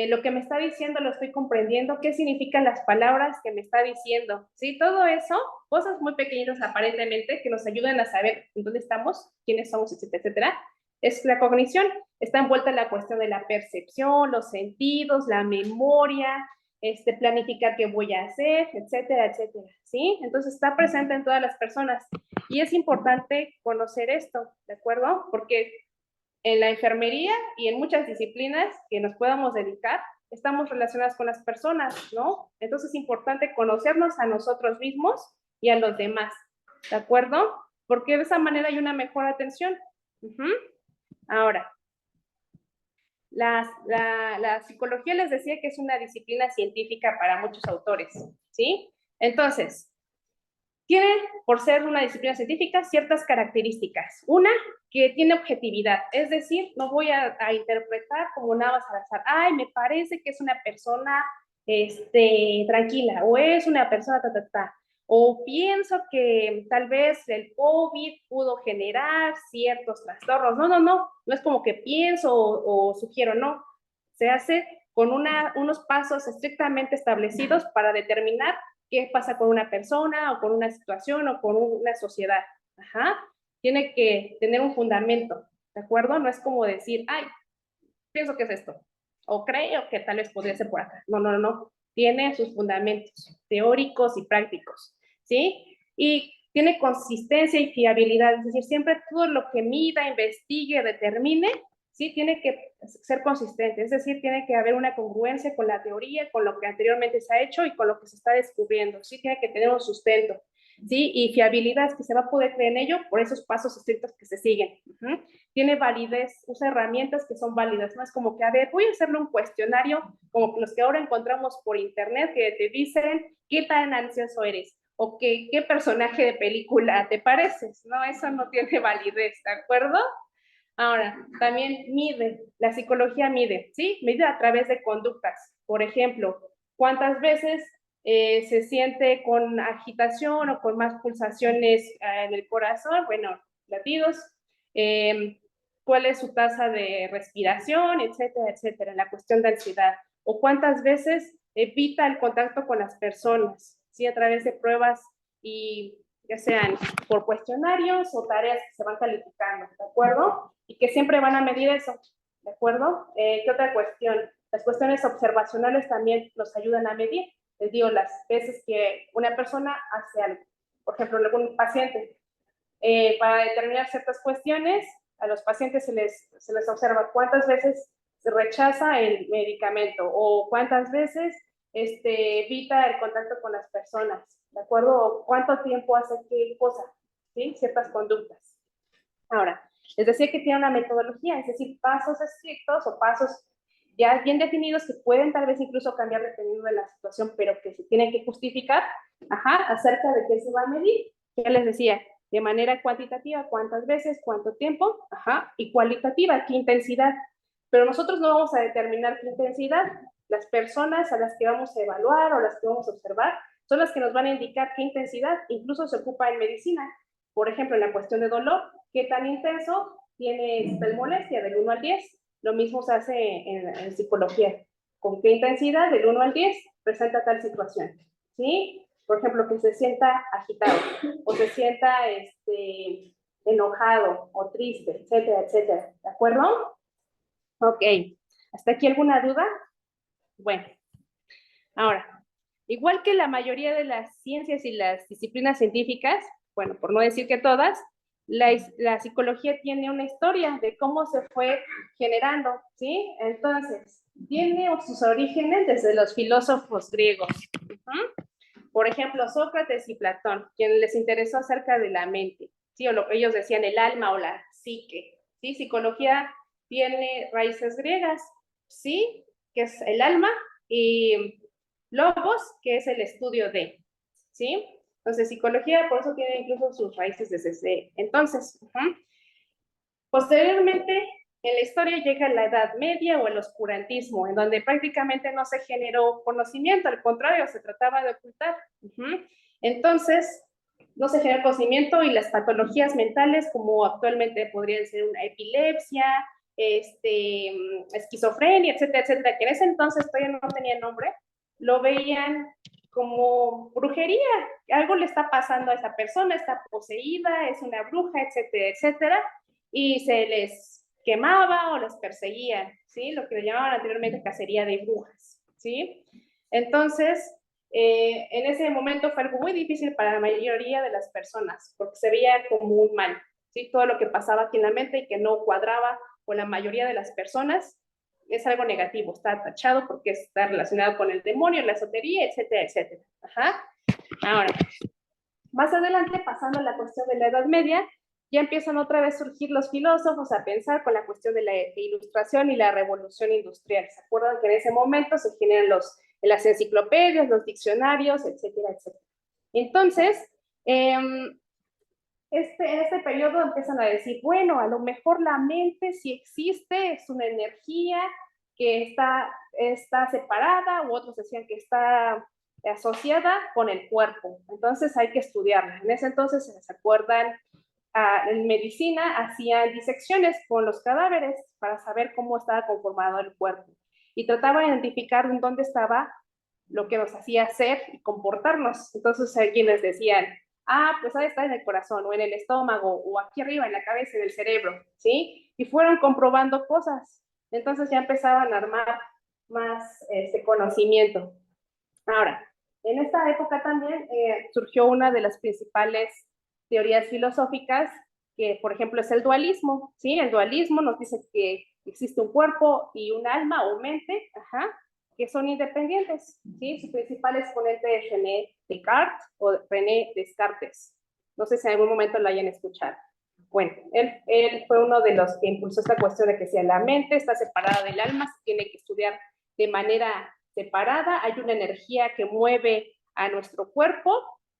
Lo que me está diciendo lo estoy comprendiendo, qué significan las palabras que me está diciendo, ¿sí? Todo eso, cosas muy pequeñitas aparentemente que nos ayudan a saber en dónde estamos, quiénes somos, etcétera, etcétera, Es la cognición, está envuelta en la cuestión de la percepción, los sentidos, la memoria, planificar qué voy a hacer, etcétera, etcétera, ¿sí? Entonces está presente en todas las personas y es importante conocer esto, ¿de acuerdo? Porque en la enfermería y en muchas disciplinas que nos podamos dedicar, estamos relacionadas con las personas, ¿no? Entonces es importante conocernos a nosotros mismos y a los demás, ¿de acuerdo? Porque de esa manera hay una mejor atención. Ahora, la psicología les decía que es una disciplina científica para muchos autores, ¿sí? Entonces, tiene, por ser una disciplina científica, ciertas características. Una, que tiene objetividad, es decir, no voy a interpretar como nada más al azar. Ay, me parece que es una persona tranquila, o es una persona o pienso que tal vez el COVID pudo generar ciertos trastornos. No es como que pienso o sugiero, no. Se hace con unos pasos estrictamente establecidos para determinar qué pasa con una persona o con una situación o con una sociedad. Tiene que tener un fundamento, ¿de acuerdo? No es como decir, ay, pienso que es esto, o creo que tal vez podría ser por acá. No. Tiene sus fundamentos teóricos y prácticos, ¿sí? Y tiene consistencia y fiabilidad, es decir, siempre todo lo que mida, investigue, determine, sí, tiene que ser consistente, es decir, tiene que haber una congruencia con la teoría, con lo que anteriormente se ha hecho y con lo que se está descubriendo, sí, tiene que tener un sustento, sí, y fiabilidad, que se va a poder creer en ello por esos pasos estrictos que se siguen. Tiene validez, usa herramientas que son válidas, no es como que, a ver, voy a hacerle un cuestionario como los que ahora encontramos por internet que te dicen qué tan ansioso eres o qué personaje de película te pareces, ¿no? Eso no tiene validez, ¿de acuerdo? Ahora, también mide, la psicología mide, ¿sí? Mide a través de conductas. Por ejemplo, ¿cuántas veces se siente con agitación o con más pulsaciones en el corazón? Bueno, latidos. ¿Cuál es su tasa de respiración? Etcétera, etcétera, en la cuestión de ansiedad. O cuántas veces evita el contacto con las personas, ¿sí? A través de pruebas y ya sean por cuestionarios o tareas que se van calificando, ¿de acuerdo? Y que siempre van a medir eso, ¿de acuerdo? ¿Qué otra cuestión? Las cuestiones observacionales también nos ayudan a medir. Les digo, las veces que una persona hace algo. Por ejemplo, algún paciente. Para determinar ciertas cuestiones, a los pacientes se les observa cuántas veces se rechaza el medicamento o cuántas veces evita el contacto con las personas, ¿de acuerdo? O cuánto tiempo hace qué cosa, ¿sí? Ciertas conductas. Ahora, les decía que tiene una metodología, es decir, pasos estrictos o pasos ya bien definidos que pueden tal vez incluso cambiar dependiendo de la situación, pero que se tienen que justificar, acerca de qué se va a medir. Ya les decía, de manera cuantitativa, cuántas veces, cuánto tiempo, y cualitativa, qué intensidad. Pero nosotros no vamos a determinar qué intensidad. Las personas a las que vamos a evaluar o las que vamos a observar son las que nos van a indicar qué intensidad, incluso se ocupa en medicina. Por ejemplo, en la cuestión de dolor, qué tan intenso tiene esta molestia del 1 al 10. Lo mismo se hace en psicología. ¿Con qué intensidad del 1 al 10 presenta tal situación? ¿Sí? Por ejemplo, que se sienta agitado o se sienta enojado o triste, etcétera, etcétera. ¿De acuerdo? Ok. ¿Hasta aquí alguna duda? Bueno. Ahora, igual que la mayoría de las ciencias y las disciplinas científicas, bueno, por no decir que todas, la psicología tiene una historia de cómo se fue generando, ¿sí? Entonces, tiene sus orígenes desde los filósofos griegos. Por ejemplo, Sócrates y Platón, quien les interesó acerca de la mente, ¿sí? O lo que ellos decían, el alma o la psique, ¿sí? Psicología tiene raíces griegas, ¿sí? Que es el alma, y logos, que es el estudio de, ¿sí? Entonces, psicología, por eso tiene incluso sus raíces desde ese entonces. Posteriormente, en la historia llega la Edad Media o el oscurantismo, en donde prácticamente no se generó conocimiento, al contrario, se trataba de ocultar. Entonces, no se generó conocimiento y las patologías mentales, como actualmente podrían ser una epilepsia, esquizofrenia, etcétera, etcétera, que en ese entonces todavía no tenía nombre, lo veían como brujería, algo le está pasando a esa persona, está poseída, es una bruja, etcétera, etcétera, y se les quemaba o las perseguía, ¿sí? Lo que le llamaban anteriormente cacería de brujas, ¿sí? Entonces, en ese momento fue algo muy difícil para la mayoría de las personas, porque se veía como un mal, ¿sí? Todo lo que pasaba aquí en la mente y que no cuadraba con la mayoría de las personas es algo negativo, está tachado porque está relacionado con el demonio, la esotería, etcétera, etcétera. Ajá. Ahora, más adelante, pasando a la cuestión de la Edad Media, ya empiezan otra vez a surgir los filósofos a pensar con la cuestión de la ilustración y la revolución industrial. ¿Se acuerdan que en ese momento se generan las enciclopedias, los diccionarios, etcétera, etcétera? Entonces, en este periodo empiezan a decir, bueno, a lo mejor la mente si existe, es una energía que está separada, u otros decían que está asociada con el cuerpo. Entonces hay que estudiarla. En ese entonces, si se acuerdan, en medicina hacían disecciones con los cadáveres para saber cómo estaba conformado el cuerpo. Y trataba de identificar en dónde estaba lo que nos hacía ser y comportarnos. Entonces alguien les decían, pues ahí está en el corazón, o en el estómago, o aquí arriba en la cabeza, en el cerebro, ¿sí? Y fueron comprobando cosas. Entonces ya empezaban a armar más conocimiento. Ahora, en esta época también surgió una de las principales teorías filosóficas, que por ejemplo es el dualismo, ¿sí? El dualismo nos dice que existe un cuerpo y un alma o mente, que son independientes, ¿sí? Su principal exponente es René Descartes o René Descartes. No sé si en algún momento lo hayan escuchado. Bueno, él fue uno de los que impulsó esta cuestión de que si la mente está separada del alma, se tiene que estudiar de manera separada, hay una energía que mueve a nuestro cuerpo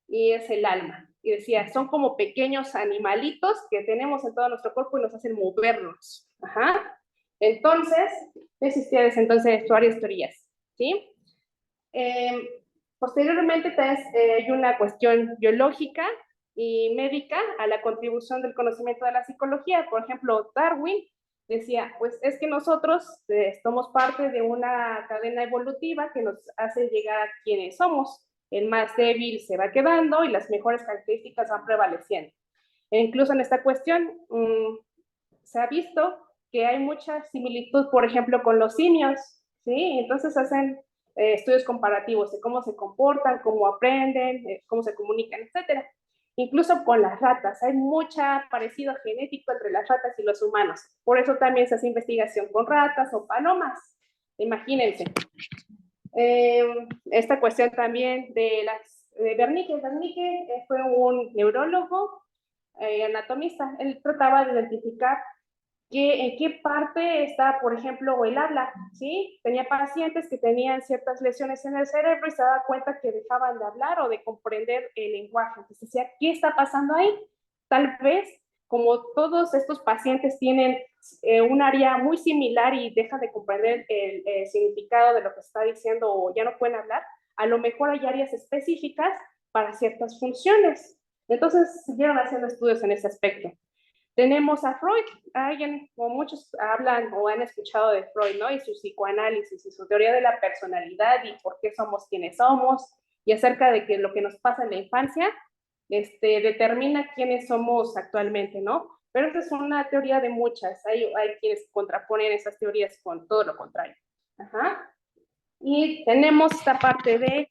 y es el alma. Y decía, son como pequeños animalitos que tenemos en todo nuestro cuerpo y nos hacen movernos. Ajá. Entonces, existían desde entonces varias teorías, ¿sí? Posteriormente hay una cuestión biológica y médica a la contribución del conocimiento de la psicología. Por ejemplo, Darwin decía, pues es que nosotros somos parte de una cadena evolutiva que nos hace llegar a quienes somos. El más débil se va quedando y las mejores características van prevaleciendo. E incluso en esta cuestión se ha visto que hay mucha similitud, por ejemplo, con los simios, ¿sí? Entonces hacen estudios comparativos de cómo se comportan, cómo aprenden, cómo se comunican, etcétera. Incluso con las ratas, hay mucho parecido genético entre las ratas y los humanos. Por eso también se hace investigación con ratas o palomas. Imagínense. Esta cuestión también de Wernicke. Wernicke fue un neurólogo, anatomista. Él trataba de identificar en qué parte está, por ejemplo, el habla, ¿sí? Tenía pacientes que tenían ciertas lesiones en el cerebro y se daba cuenta que dejaban de hablar o de comprender el lenguaje. Entonces decía, ¿qué está pasando ahí? Tal vez, como todos estos pacientes tienen un área muy similar y dejan de comprender el significado de lo que está diciendo o ya no pueden hablar, a lo mejor hay áreas específicas para ciertas funciones. Entonces, siguieron haciendo estudios en ese aspecto. Tenemos a Freud, alguien, o muchos hablan o han escuchado de Freud, ¿no? Y su psicoanálisis y su teoría de la personalidad y por qué somos quienes somos, y acerca de que lo que nos pasa en la infancia determina quiénes somos actualmente, ¿no? Pero esa es una teoría de muchas, hay quienes contraponen esas teorías con todo lo contrario. Ajá. Y tenemos esta parte de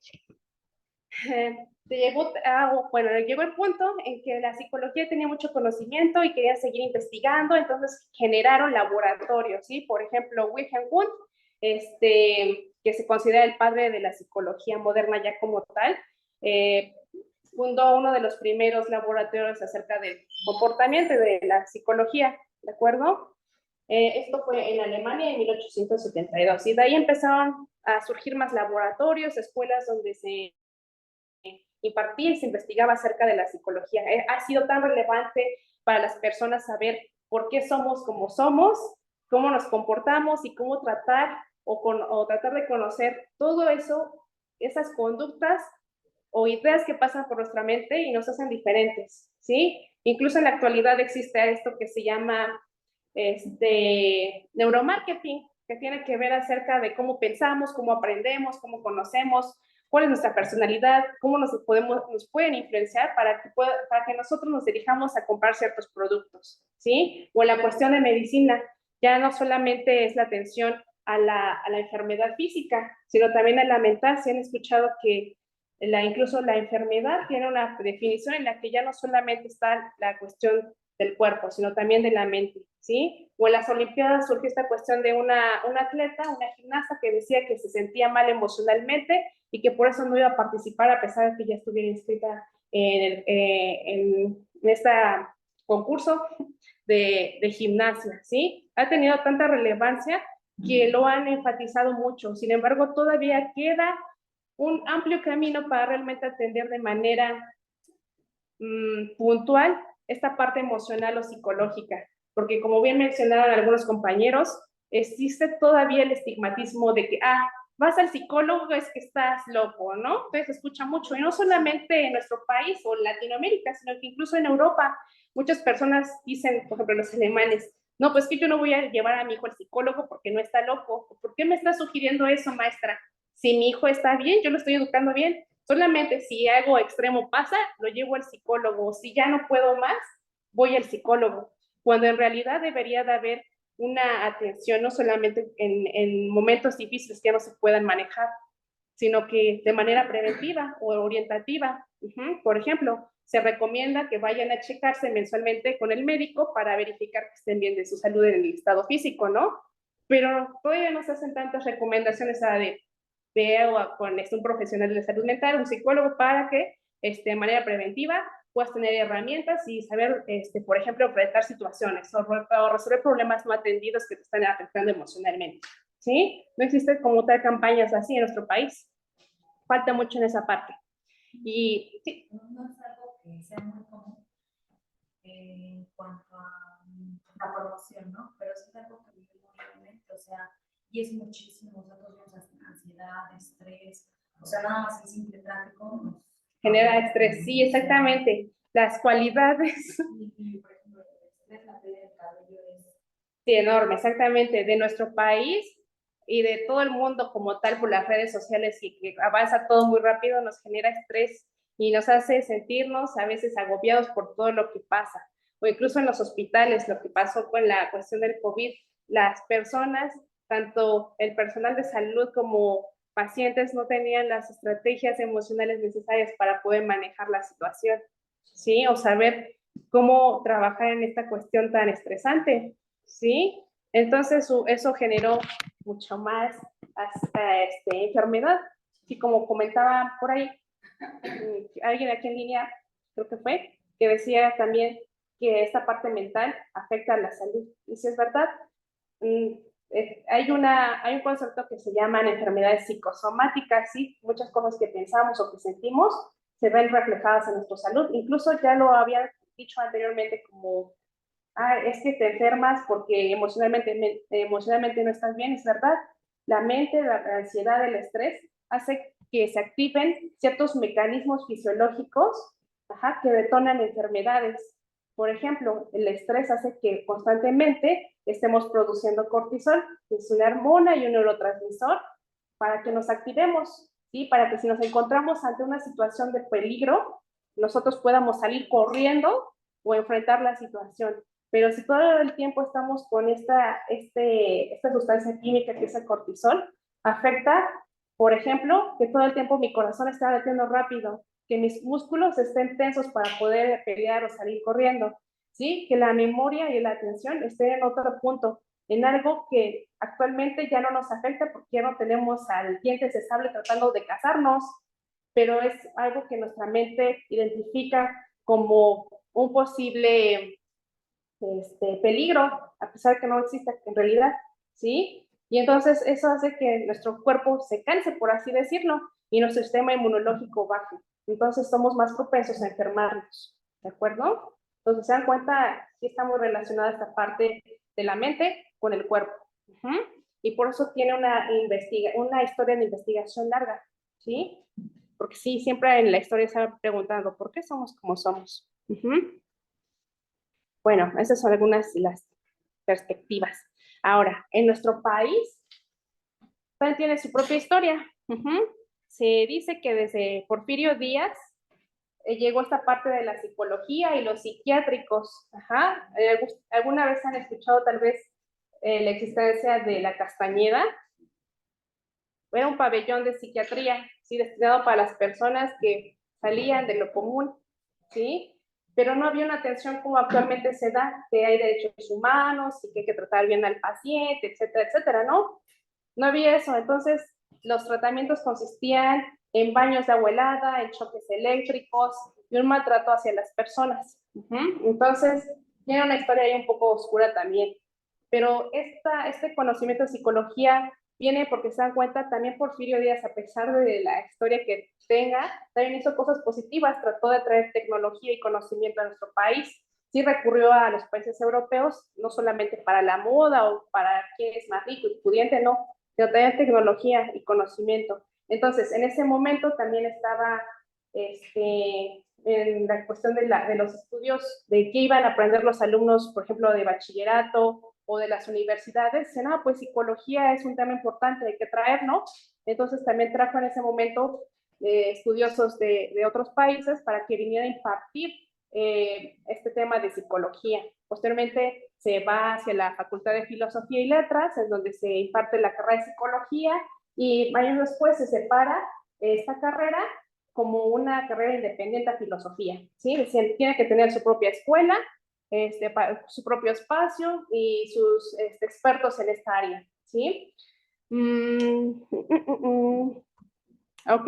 llegó el punto en que la psicología tenía mucho conocimiento y quería seguir investigando, entonces generaron laboratorios, ¿sí? Por ejemplo, Wilhelm Wundt, que se considera el padre de la psicología moderna ya como tal, fundó uno de los primeros laboratorios acerca del comportamiento de la psicología, ¿de acuerdo? Esto fue en Alemania en 1872, y de ahí empezaron a surgir más laboratorios, escuelas donde se impartía y se investigaba acerca de la psicología. Ha sido tan relevante para las personas saber por qué somos como somos, cómo nos comportamos y cómo tratar o tratar de conocer todo eso, esas conductas o ideas que pasan por nuestra mente y nos hacen diferentes, ¿sí? Incluso en la actualidad existe esto que se llama neuromarketing, que tiene que ver acerca de cómo pensamos, cómo aprendemos, cómo conocemos, cuál es nuestra personalidad, cómo nos pueden influenciar para que nosotros nos dirijamos a comprar ciertos productos, ¿sí? O en la cuestión de medicina, ya no solamente es la atención a la enfermedad física, sino también a la mental. Si han escuchado que incluso la enfermedad tiene una definición en la que ya no solamente está la cuestión del cuerpo, sino también de la mente, ¿sí? O en las Olimpiadas surgió esta cuestión de una atleta, una gimnasta que decía que se sentía mal emocionalmente y que por eso no iba a participar a pesar de que ya estuviera inscrita en este concurso de gimnasia, ¿sí? Ha tenido tanta relevancia que lo han enfatizado mucho. Sin embargo, todavía queda un amplio camino para realmente atender de manera puntual esta parte emocional o psicológica, porque como bien mencionaron algunos compañeros, existe todavía el estigmatismo de que, vas al psicólogo, es que estás loco, ¿no? Entonces se escucha mucho, y no solamente en nuestro país o en Latinoamérica, sino que incluso en Europa, muchas personas dicen, por ejemplo, los alemanes, no, pues que yo no voy a llevar a mi hijo al psicólogo porque no está loco. ¿Por qué me está sugiriendo eso, maestra? Si mi hijo está bien, yo lo estoy educando bien. Solamente si algo extremo pasa, lo llevo al psicólogo. Si ya no puedo más, voy al psicólogo. Cuando en realidad debería de haber una atención, no solamente en momentos difíciles que ya no se puedan manejar, sino que de manera preventiva o orientativa. Por ejemplo, se recomienda que vayan a checarse mensualmente con el médico para verificar que estén bien de su salud en el estado físico, ¿no? Pero todavía no se hacen tantas recomendaciones con un profesional de salud mental, un psicólogo, para que de manera preventiva puedas tener herramientas y saber, por ejemplo, enfrentar situaciones o resolver problemas no atendidos que te están afectando emocionalmente, ¿sí? No existen como tal campañas así en nuestro país. Falta mucho en esa parte. Y sí. No es algo que sea muy común en cuanto a la promoción, ¿no? Pero sí es algo que vivimos realmente, o sea, y es muchísimo, nosotros vemos ansiedad, estrés, o sea, nada más el simple tráfico nos genera estrés, sí, exactamente. Las cualidades. Y, por ejemplo, el estrés, la pérdida del cabello es... Sí, enorme, exactamente, de nuestro país y de todo el mundo como tal por las redes sociales y que avanza todo muy rápido, nos genera estrés y nos hace sentirnos a veces agobiados por todo lo que pasa. O incluso en los hospitales, lo que pasó con la cuestión del COVID, las personas, tanto el personal de salud como pacientes, no tenían las estrategias emocionales necesarias para poder manejar la situación, ¿sí? O saber cómo trabajar en esta cuestión tan estresante, ¿sí? Entonces eso generó mucho más enfermedad. Y como comentaba por ahí, alguien aquí en línea, creo que fue, que decía también que esta parte mental afecta a la salud. Y si es verdad, hay un concepto que se llaman enfermedades psicosomáticas, ¿sí? Muchas cosas que pensamos o que sentimos se ven reflejadas en nuestra salud. Incluso ya lo había dicho anteriormente como es que te enfermas porque emocionalmente no estás bien, es verdad. La mente, la ansiedad, el estrés hace que se activen ciertos mecanismos fisiológicos que detonan enfermedades. Por ejemplo, el estrés hace que constantemente estemos produciendo cortisol, que es una hormona y un neurotransmisor, para que nos activemos, ¿sí? Para que si nos encontramos ante una situación de peligro, nosotros podamos salir corriendo o enfrentar la situación. Pero si todo el tiempo estamos con esta sustancia química que es el cortisol, afecta, por ejemplo, que todo el tiempo mi corazón está latiendo rápido, que mis músculos estén tensos para poder pelear o salir corriendo, ¿sí? Que la memoria y la atención estén en otro punto, en algo que actualmente ya no nos afecta porque ya no tenemos al diente de sable tratando de cazarnos, pero es algo que nuestra mente identifica como un posible peligro, a pesar de que no exista en realidad, ¿sí? Y entonces eso hace que nuestro cuerpo se canse, por así decirlo, y nuestro sistema inmunológico baje. Entonces somos más propensos a enfermarnos, ¿de acuerdo? Entonces se dan cuenta que está muy relacionada esta parte de la mente con el cuerpo. Y por eso tiene una historia de investigación larga, ¿sí? Porque sí, siempre en la historia se va preguntando, ¿por qué somos como somos? Bueno, esas son algunas de las perspectivas. Ahora, en nuestro país, también tiene su propia historia. Se dice que desde Porfirio Díaz llegó esta parte de la psicología y los psiquiátricos. ¿Alguna vez han escuchado tal vez la existencia de la Castañeda. Era un pabellón de psiquiatría, ¿sí? Destinado para las personas que salían de lo común, ¿sí? Pero no había una atención como actualmente se da, que hay derechos humanos y que hay que tratar bien al paciente, etcétera, etcétera, ¿no? No había eso. Entonces, los tratamientos consistían en baños de agua helada, en choques eléctricos y un maltrato hacia las personas. Entonces, tiene una historia ahí un poco oscura también. Pero este conocimiento de psicología viene porque se dan cuenta también Porfirio Díaz, a pesar de la historia que tenga, también hizo cosas positivas, trató de traer tecnología y conocimiento a nuestro país. Sí recurrió a los países europeos, no solamente para la moda o para quien es más rico y pudiente, no, sino también tecnología y conocimiento. Entonces, en ese momento también estaba en la cuestión de los estudios, de qué iban a aprender los alumnos, por ejemplo, de bachillerato o de las universidades. Dicen, no, pues psicología es un tema importante, hay que traer, ¿no? Entonces también trajo en ese momento estudiosos de otros países para que vinieran a impartir este tema de psicología. Posteriormente se va hacia la Facultad de Filosofía y Letras, en donde se imparte la carrera de psicología, y años después se separa esta carrera como una carrera independiente a filosofía, ¿sí? Decían, tiene que tener su propia escuela, su propio espacio y sus expertos en esta área, ¿sí? Ok.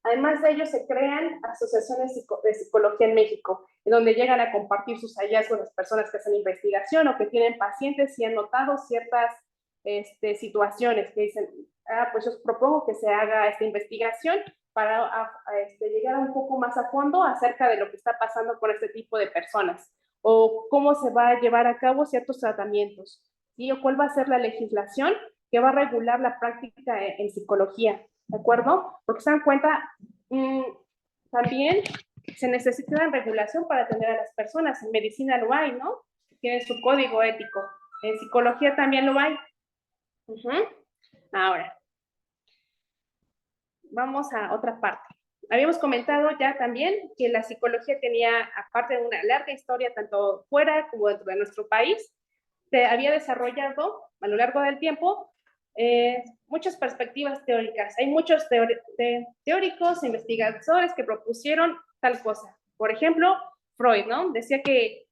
Además de ello, se crean asociaciones de psicología en México, en donde llegan a compartir sus hallazgos las personas que hacen investigación o que tienen pacientes y han notado ciertas situaciones que dicen, pues yo propongo que se haga esta investigación para llegar un poco más a fondo acerca de lo que está pasando con este tipo de personas o cómo se va a llevar a cabo ciertos tratamientos, ¿sí? O cuál va a ser la legislación que va a regular la práctica en psicología, ¿de acuerdo? Porque se dan cuenta, también se necesita una regulación para atender a las personas. En medicina lo hay, ¿no? Tiene su código ético. En psicología también lo hay. Ahora, vamos a otra parte. Habíamos comentado ya también que la psicología tenía, aparte de una larga historia, tanto fuera como dentro de nuestro país, se había desarrollado a lo largo del tiempo muchas perspectivas teóricas. Hay muchos teóricos, investigadores que propusieron tal cosa. Por ejemplo, Freud, ¿no? Decía que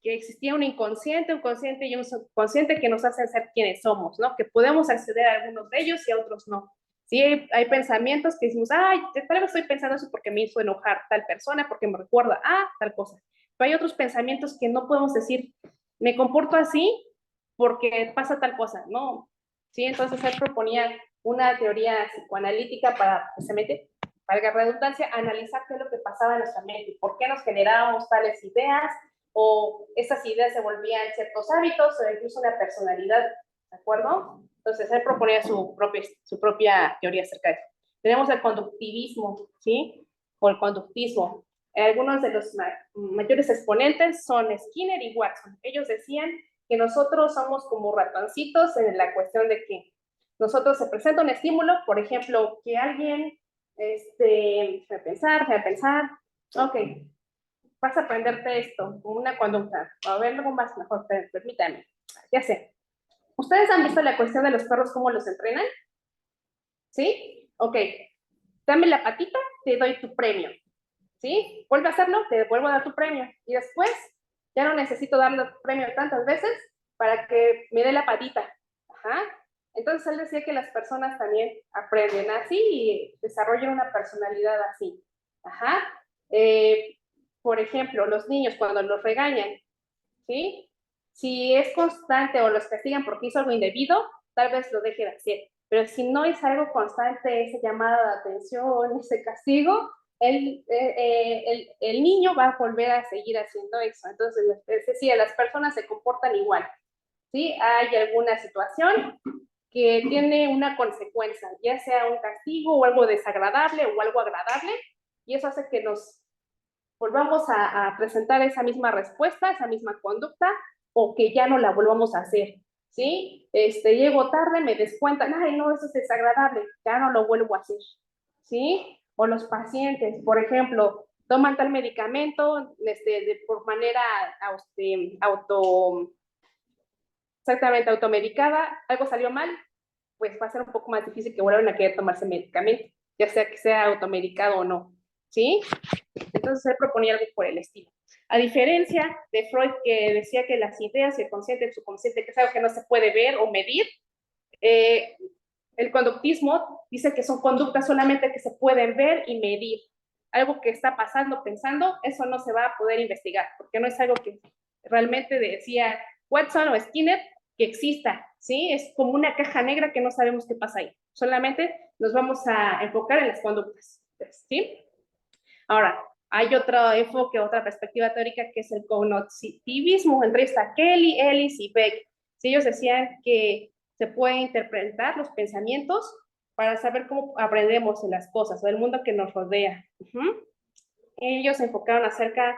existía un inconsciente, un consciente y un subconsciente que nos hacen ser quienes somos, ¿no? Que podemos acceder a algunos de ellos y a otros no. Sí, hay pensamientos que decimos, ay, tal vez estoy pensando eso porque me hizo enojar tal persona, porque me recuerda a tal cosa. Pero hay otros pensamientos que no podemos decir, me comporto así porque pasa tal cosa, ¿no? Sí, entonces él proponía una teoría psicoanalítica para, precisamente, valga la redundancia, analizar qué es lo que pasaba en nuestra mente, por qué nos generábamos tales ideas, o esas ideas se volvían ciertos hábitos, o incluso una personalidad, ¿de acuerdo? Entonces él proponía su propia teoría acerca de eso. Tenemos el conductivismo, ¿sí? O el conductismo. Algunos de los mayores exponentes son Skinner y Watson. Ellos decían que nosotros somos como ratoncitos en la cuestión de que nosotros se presenta un estímulo, por ejemplo, que alguien, va a pensar, ok, vas a aprenderte esto, una conducta, a ver algo más mejor, permítame, ya sé. ¿Ustedes han visto la cuestión de los perros, cómo los entrenan? ¿Sí? Ok, dame la patita, te doy tu premio. ¿Sí? Vuelve a hacerlo, te vuelvo a dar tu premio. Y después, ya no necesito darle el premio tantas veces para que me dé la patita. Ajá. Entonces él decía que las personas también aprenden así y desarrollan una personalidad así. Ajá. Por ejemplo, los niños cuando los regañan, ¿sí? Si es constante o los castigan porque hizo algo indebido, tal vez lo deje de hacer. Pero si no es algo constante, esa llamada de atención, ese castigo, el niño va a volver a seguir haciendo eso. Entonces, es decir, las personas se comportan igual. ¿Sí? Hay alguna situación que tiene una consecuencia, ya sea un castigo o algo desagradable o algo agradable, y eso hace que nos volvamos a presentar esa misma respuesta, esa misma conducta, o que ya no la volvamos a hacer, ¿sí? Llego tarde, me descuentan, ay, no, eso es desagradable, ya no lo vuelvo a hacer, ¿sí? O los pacientes, por ejemplo, toman tal medicamento por manera exactamente automedicada, algo salió mal, pues va a ser un poco más difícil que vuelvan a querer tomarse medicamento, ya sea que sea automedicado o no, ¿sí? Entonces él proponía algo por el estilo. A diferencia de Freud, que decía que las ideas y el consciente, el subconsciente, que es algo que no se puede ver o medir, el conductismo dice que son conductas solamente que se pueden ver y medir. Algo que está pasando, pensando, eso no se va a poder investigar, porque no es algo que realmente decía Watson o Skinner que exista, ¿sí? Es como una caja negra que no sabemos qué pasa ahí. Solamente nos vamos a enfocar en las conductas, ¿sí? Ahora, hay otro enfoque, otra perspectiva teórica que es el cognitivismo, entre esta Kelly, Ellis y Beck. Sí, ellos decían que se pueden interpretar los pensamientos para saber cómo aprendemos de las cosas o del mundo que nos rodea. Ellos se enfocaron acerca a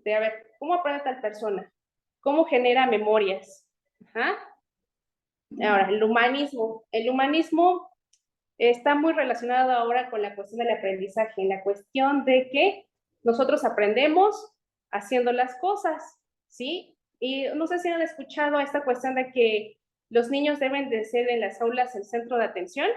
ver, ¿cómo aprende tal persona? ¿Cómo genera memorias? Ahora, el humanismo. El humanismo está muy relacionado ahora con la cuestión del aprendizaje, en la cuestión de que nosotros aprendemos haciendo las cosas, ¿sí? Y no sé si han escuchado esta cuestión de que los niños deben de ser en las aulas el centro de atención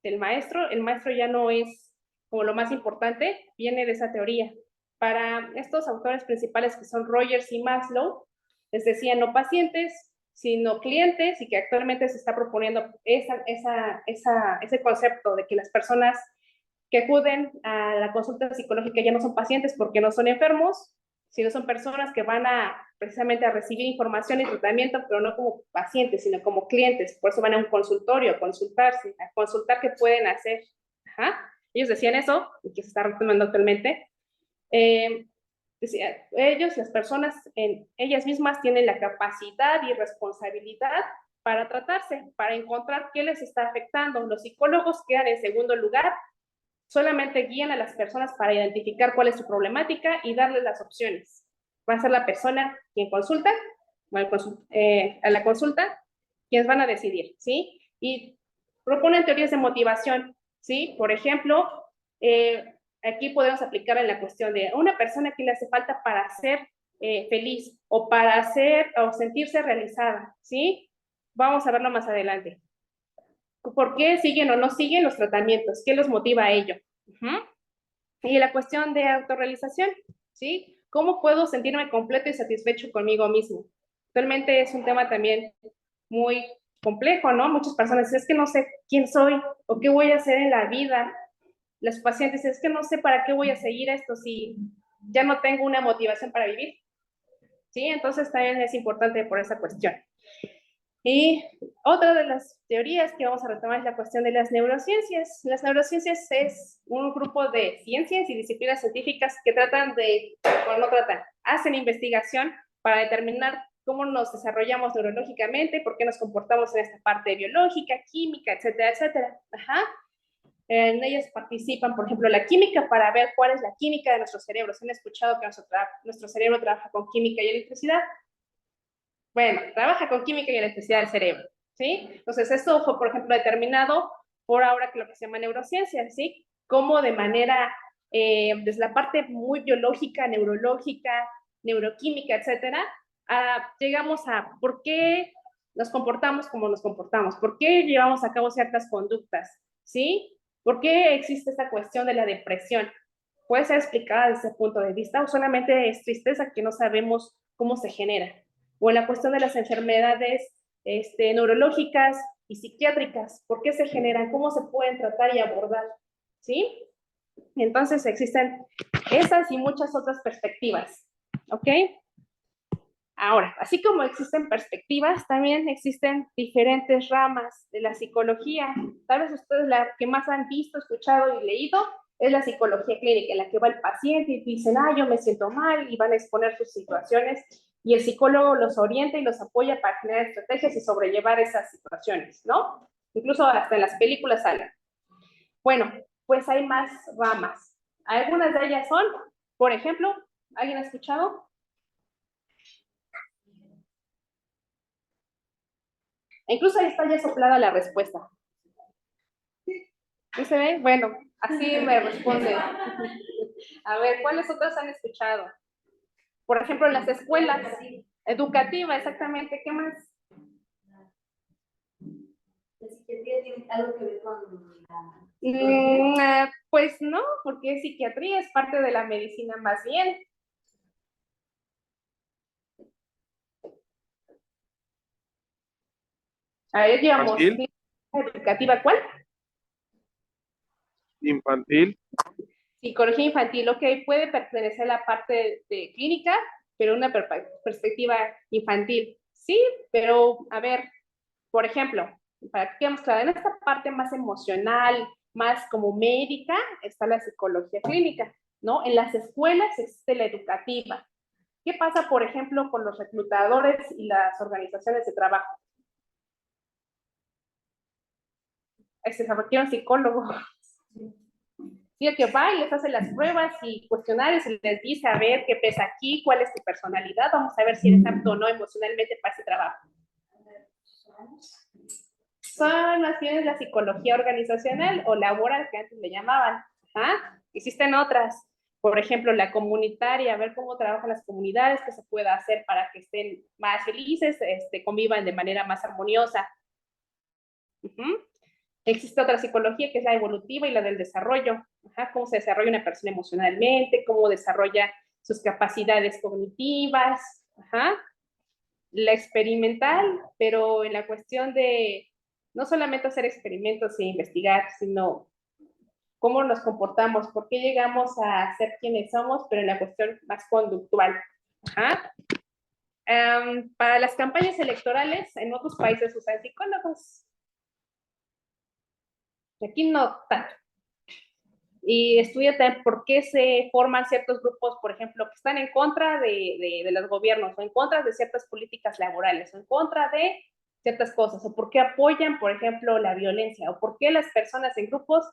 del maestro. El maestro ya no es como lo más importante, viene de esa teoría. Para estos autores principales que son Rogers y Maslow, les decían no pacientes, sino clientes, y que actualmente se está proponiendo ese concepto de que las personas que acuden a la consulta psicológica ya no son pacientes porque no son enfermos, sino son personas que van precisamente a recibir información y tratamiento, pero no como pacientes, sino como clientes. Por eso van a un consultorio a consultarse, a consultar qué pueden hacer. Ellos decían eso, y que se está retomando actualmente. Decía, las personas, ellas mismas tienen la capacidad y responsabilidad para tratarse, para encontrar qué les está afectando. Los psicólogos quedan en segundo lugar, solamente guían a las personas para identificar cuál es su problemática y darles las opciones. Va a ser la persona quien consulta, a la consulta, quienes van a decidir, ¿sí? Y proponen teorías de motivación, ¿sí? Por ejemplo, aquí podemos aplicar en la cuestión de una persona que le hace falta para ser feliz o para o sentirse realizada, ¿sí? Vamos a verlo más adelante. ¿Por qué siguen o no siguen los tratamientos? ¿Qué los motiva a ello? Y la cuestión de autorrealización, ¿sí? ¿Cómo puedo sentirme completo y satisfecho conmigo mismo? Realmente es un tema también muy complejo, ¿no? Muchas personas dicen, es que no sé quién soy o qué voy a hacer en la vida. Los pacientes dicen, es que no sé para qué voy a seguir esto si ya no tengo una motivación para vivir, ¿sí? Entonces también es importante por esa cuestión. Y otra de las teorías que vamos a retomar es la cuestión de las neurociencias. Las neurociencias es un grupo de ciencias y disciplinas científicas que hacen investigación para determinar cómo nos desarrollamos neurológicamente, por qué nos comportamos en esta parte biológica, química, etcétera, etcétera. En ellas participan, por ejemplo, la química para ver cuál es la química de nuestros cerebros. ¿Han escuchado que nuestro cerebro trabaja con química y electricidad? Bueno, trabaja con química y electricidad del cerebro, ¿sí? Entonces, esto fue, por ejemplo, determinado por ahora que lo que se llama neurociencia, ¿sí? Cómo de manera, desde la parte muy biológica, neurológica, neuroquímica, etcétera, llegamos a por qué nos comportamos como nos comportamos, por qué llevamos a cabo ciertas conductas, ¿sí? ¿Por qué existe esta cuestión de la depresión? Puede ser explicada desde ese punto de vista o solamente es tristeza que no sabemos cómo se genera. O en la cuestión de las enfermedades neurológicas y psiquiátricas, ¿por qué se generan? ¿Cómo se pueden tratar y abordar? ¿Sí? Entonces existen esas y muchas otras perspectivas, ¿ok? Ahora, así como existen perspectivas, también existen diferentes ramas de la psicología. Tal vez ustedes la que más han visto, escuchado y leído es la psicología clínica, en la que va el paciente y dicen, yo me siento mal, y van a exponer sus situaciones, y el psicólogo los orienta y los apoya para generar estrategias y sobrellevar esas situaciones, ¿no? Incluso hasta en las películas salen. Bueno, pues hay más ramas. Algunas de ellas son, por ejemplo, ¿alguien ha escuchado? Incluso ahí está ya soplada la respuesta. ¿Sí se ve? Bueno, así me responde. A ver, ¿cuáles otras han escuchado? Por ejemplo, en las escuelas, Educativa, exactamente. ¿Qué más? ¿La psiquiatría tiene algo que ver con la Pues no, porque psiquiatría es parte de la medicina más bien. A ver, llevamos Infantil. educativa, ¿cuál? Infantil. Psicología infantil, ok, puede pertenecer a la parte de clínica, pero una perspectiva infantil. Sí, pero a ver, por ejemplo, para que quedemos claros, en esta parte más emocional, más como médica, está la psicología clínica, ¿no? En las escuelas existe la educativa. ¿Qué pasa, por ejemplo, con los reclutadores y las organizaciones de trabajo? Se requiere un psicólogo. Sí, el que va y les hace las pruebas y cuestionarios y les dice, a ver, qué pesa aquí, cuál es tu personalidad, vamos a ver si eres apto o no emocionalmente para ese trabajo. Son más bien la psicología organizacional o laboral, que antes le llamaban. ¿Ah? Existen otras, por ejemplo, la comunitaria, a ver cómo trabajan las comunidades, qué se puede hacer para que estén más felices, convivan de manera más armoniosa. Existe otra psicología que es la evolutiva y la del desarrollo. Cómo se desarrolla una persona emocionalmente, cómo desarrolla sus capacidades cognitivas. La experimental, pero en la cuestión de no solamente hacer experimentos e investigar, sino cómo nos comportamos, por qué llegamos a ser quienes somos, pero en la cuestión más conductual. Para las campañas electorales, en otros países usan psicólogos. Aquí no tanto. Y estudia también por qué se forman ciertos grupos, por ejemplo, que están en contra de los gobiernos, o en contra de ciertas políticas laborales, o en contra de ciertas cosas, o por qué apoyan, por ejemplo, la violencia, o por qué las personas en grupos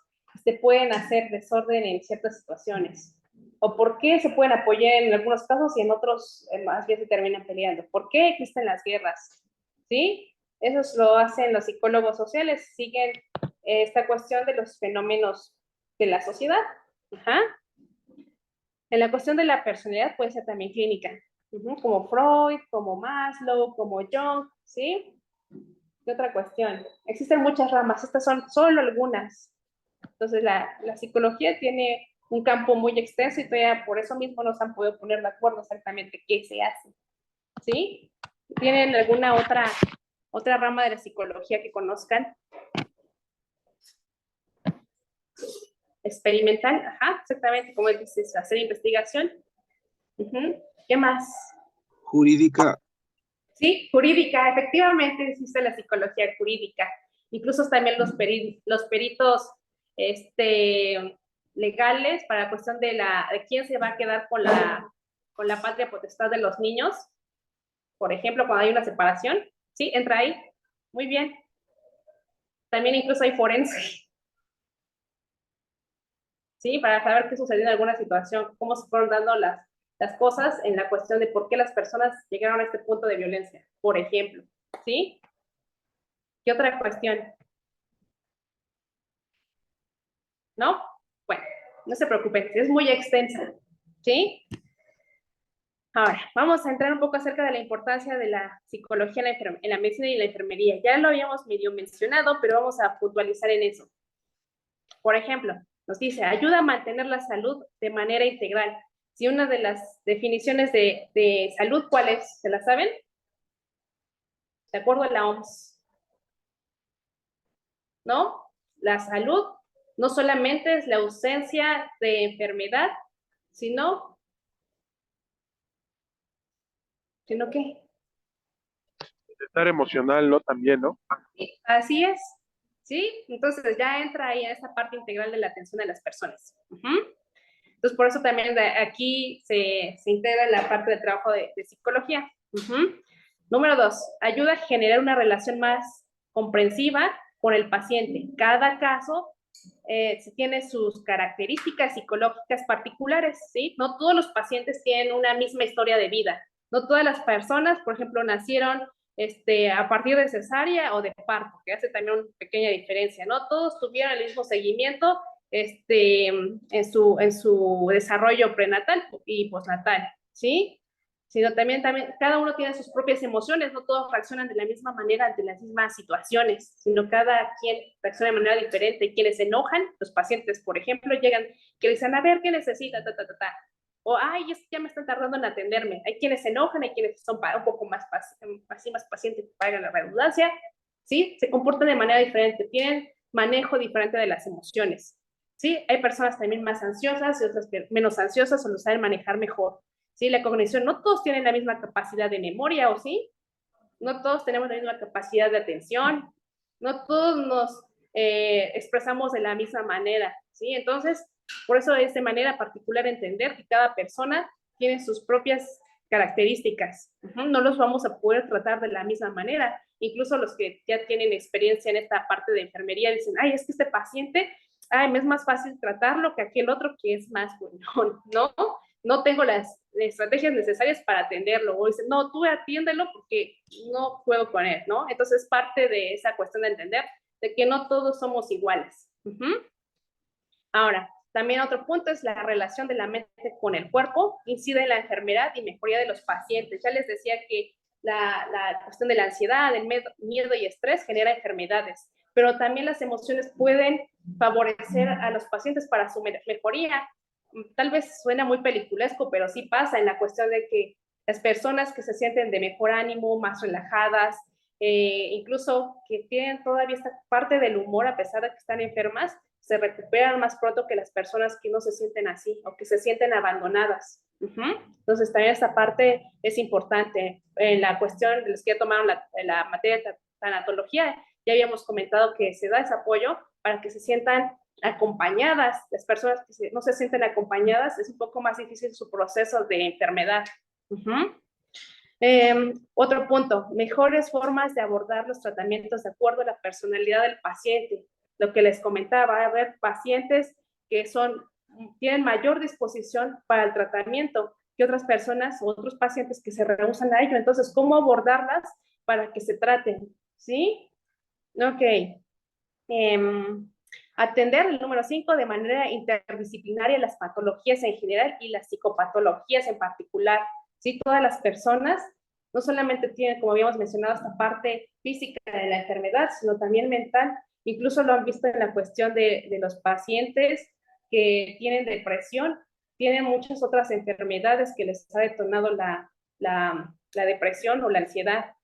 pueden hacer desorden en ciertas situaciones, o por qué se pueden apoyar en algunos casos y en otros más bien se terminan peleando, por qué existen las guerras, ¿sí? Eso lo hacen los psicólogos sociales, siguen esta cuestión de los fenómenos de la sociedad. En la cuestión de la personalidad puede ser también clínica, como Freud, como Maslow, como Jung, ¿sí? ¿Qué otra cuestión? Existen muchas ramas, estas son solo algunas. Entonces la psicología tiene un campo muy extenso y todavía por eso mismo no se han podido poner de acuerdo exactamente qué se hace, ¿sí? ¿Tienen alguna otra rama de la psicología que conozcan? Experimental, exactamente, como dices, hacer investigación. ¿Qué más? Jurídica. Sí, jurídica, efectivamente existe la psicología jurídica. Incluso también los peritos legales para la cuestión de quién se va a quedar con la patria potestad de los niños. Por ejemplo, cuando hay una separación, sí, entra ahí. Muy bien. También incluso hay forense. ¿Sí? Para saber qué sucedió en alguna situación, cómo se fueron dando las cosas en la cuestión de por qué las personas llegaron a este punto de violencia, por ejemplo, ¿sí? ¿Qué otra cuestión? ¿No? Bueno, no se preocupen, es muy extensa, ¿sí? Ahora, vamos a entrar un poco acerca de la importancia de la psicología en la medicina y la enfermería. Ya lo habíamos medio mencionado, pero vamos a puntualizar en eso. Por ejemplo, nos dice, ayuda a mantener la salud de manera integral. Si una de las definiciones de salud, ¿cuál es? ¿Se la saben? De acuerdo a la OMS. ¿No? La salud no solamente es la ausencia de enfermedad, sino ¿qué? Estar emocional, ¿no? También, ¿no? Así es, ¿sí? Entonces ya entra ahí a esa parte integral de la atención a las personas. Entonces, por eso también aquí se integra la parte de trabajo de psicología. Número 2, ayuda a generar una relación más comprensiva con el paciente. Cada caso tiene sus características psicológicas particulares, ¿sí? No todos los pacientes tienen una misma historia de vida. No todas las personas, por ejemplo, nacieron a partir de cesárea o de parto, que hace también una pequeña diferencia, ¿no? Todos tuvieron el mismo seguimiento en su desarrollo prenatal y postnatal, ¿sí? sino también cada uno tiene sus propias emociones, no todos reaccionan de la misma manera ante las mismas situaciones, sino cada quien reacciona de manera diferente. Quienes se enojan, los pacientes, por ejemplo, llegan, que le dicen, a ver, ¿qué necesita? O, ay, es que ya me están tardando en atenderme. Hay quienes se enojan, hay quienes son un poco más pacientes, para la redundancia, ¿sí? Se comportan de manera diferente, tienen manejo diferente de las emociones, ¿sí? Hay personas también más ansiosas y otras menos ansiosas o lo saben manejar mejor. ¿Sí? La cognición, no todos tienen la misma capacidad de memoria, ¿o sí? No todos tenemos la misma capacidad de atención, no todos nos expresamos de la misma manera, ¿sí? Entonces, por eso es de manera particular entender que cada persona tiene sus propias características. No los vamos a poder tratar de la misma manera. Incluso los que ya tienen experiencia en esta parte de enfermería dicen, ay, es que este paciente, ay, me es más fácil tratarlo que aquel otro que es más bueno, ¿no? No tengo las estrategias necesarias para atenderlo, o dicen, no, tú atiéndelo porque no puedo con él, ¿no? Entonces, parte de esa cuestión de entender de que no todos somos iguales. Ahora, también otro punto es la relación de la mente con el cuerpo, incide en la enfermedad y mejoría de los pacientes. Ya les decía que la cuestión de la ansiedad, el miedo y estrés genera enfermedades, pero también las emociones pueden favorecer a los pacientes para su mejoría. Tal vez suena muy peliculesco, pero sí pasa en la cuestión de que las personas que se sienten de mejor ánimo, más relajadas, incluso que tienen todavía esta parte del humor a pesar de que están enfermas, se recuperan más pronto que las personas que no se sienten así o que se sienten abandonadas. Entonces también esta parte es importante. En la cuestión de los que ya tomaron la materia de tanatología, ya habíamos comentado que se da ese apoyo para que se sientan acompañadas. Las personas que no se sienten acompañadas, es un poco más difícil su proceso de enfermedad. Otro punto, mejores formas de abordar los tratamientos de acuerdo a la personalidad del paciente. Lo que les comentaba, va a haber pacientes que tienen mayor disposición para el tratamiento que otras personas o otros pacientes que se rehúsan a ello. Entonces, ¿cómo abordarlas para que se traten? ¿Sí? Ok. Atender el número 5 de manera interdisciplinaria las patologías en general y las psicopatologías en particular. ¿Sí? Todas las personas no solamente tienen, como habíamos mencionado, esta parte física de la enfermedad, sino también mental. Incluso lo han visto en la cuestión de los pacientes que tienen depresión, tienen muchas otras enfermedades que les ha detonado la depresión o la ansiedad.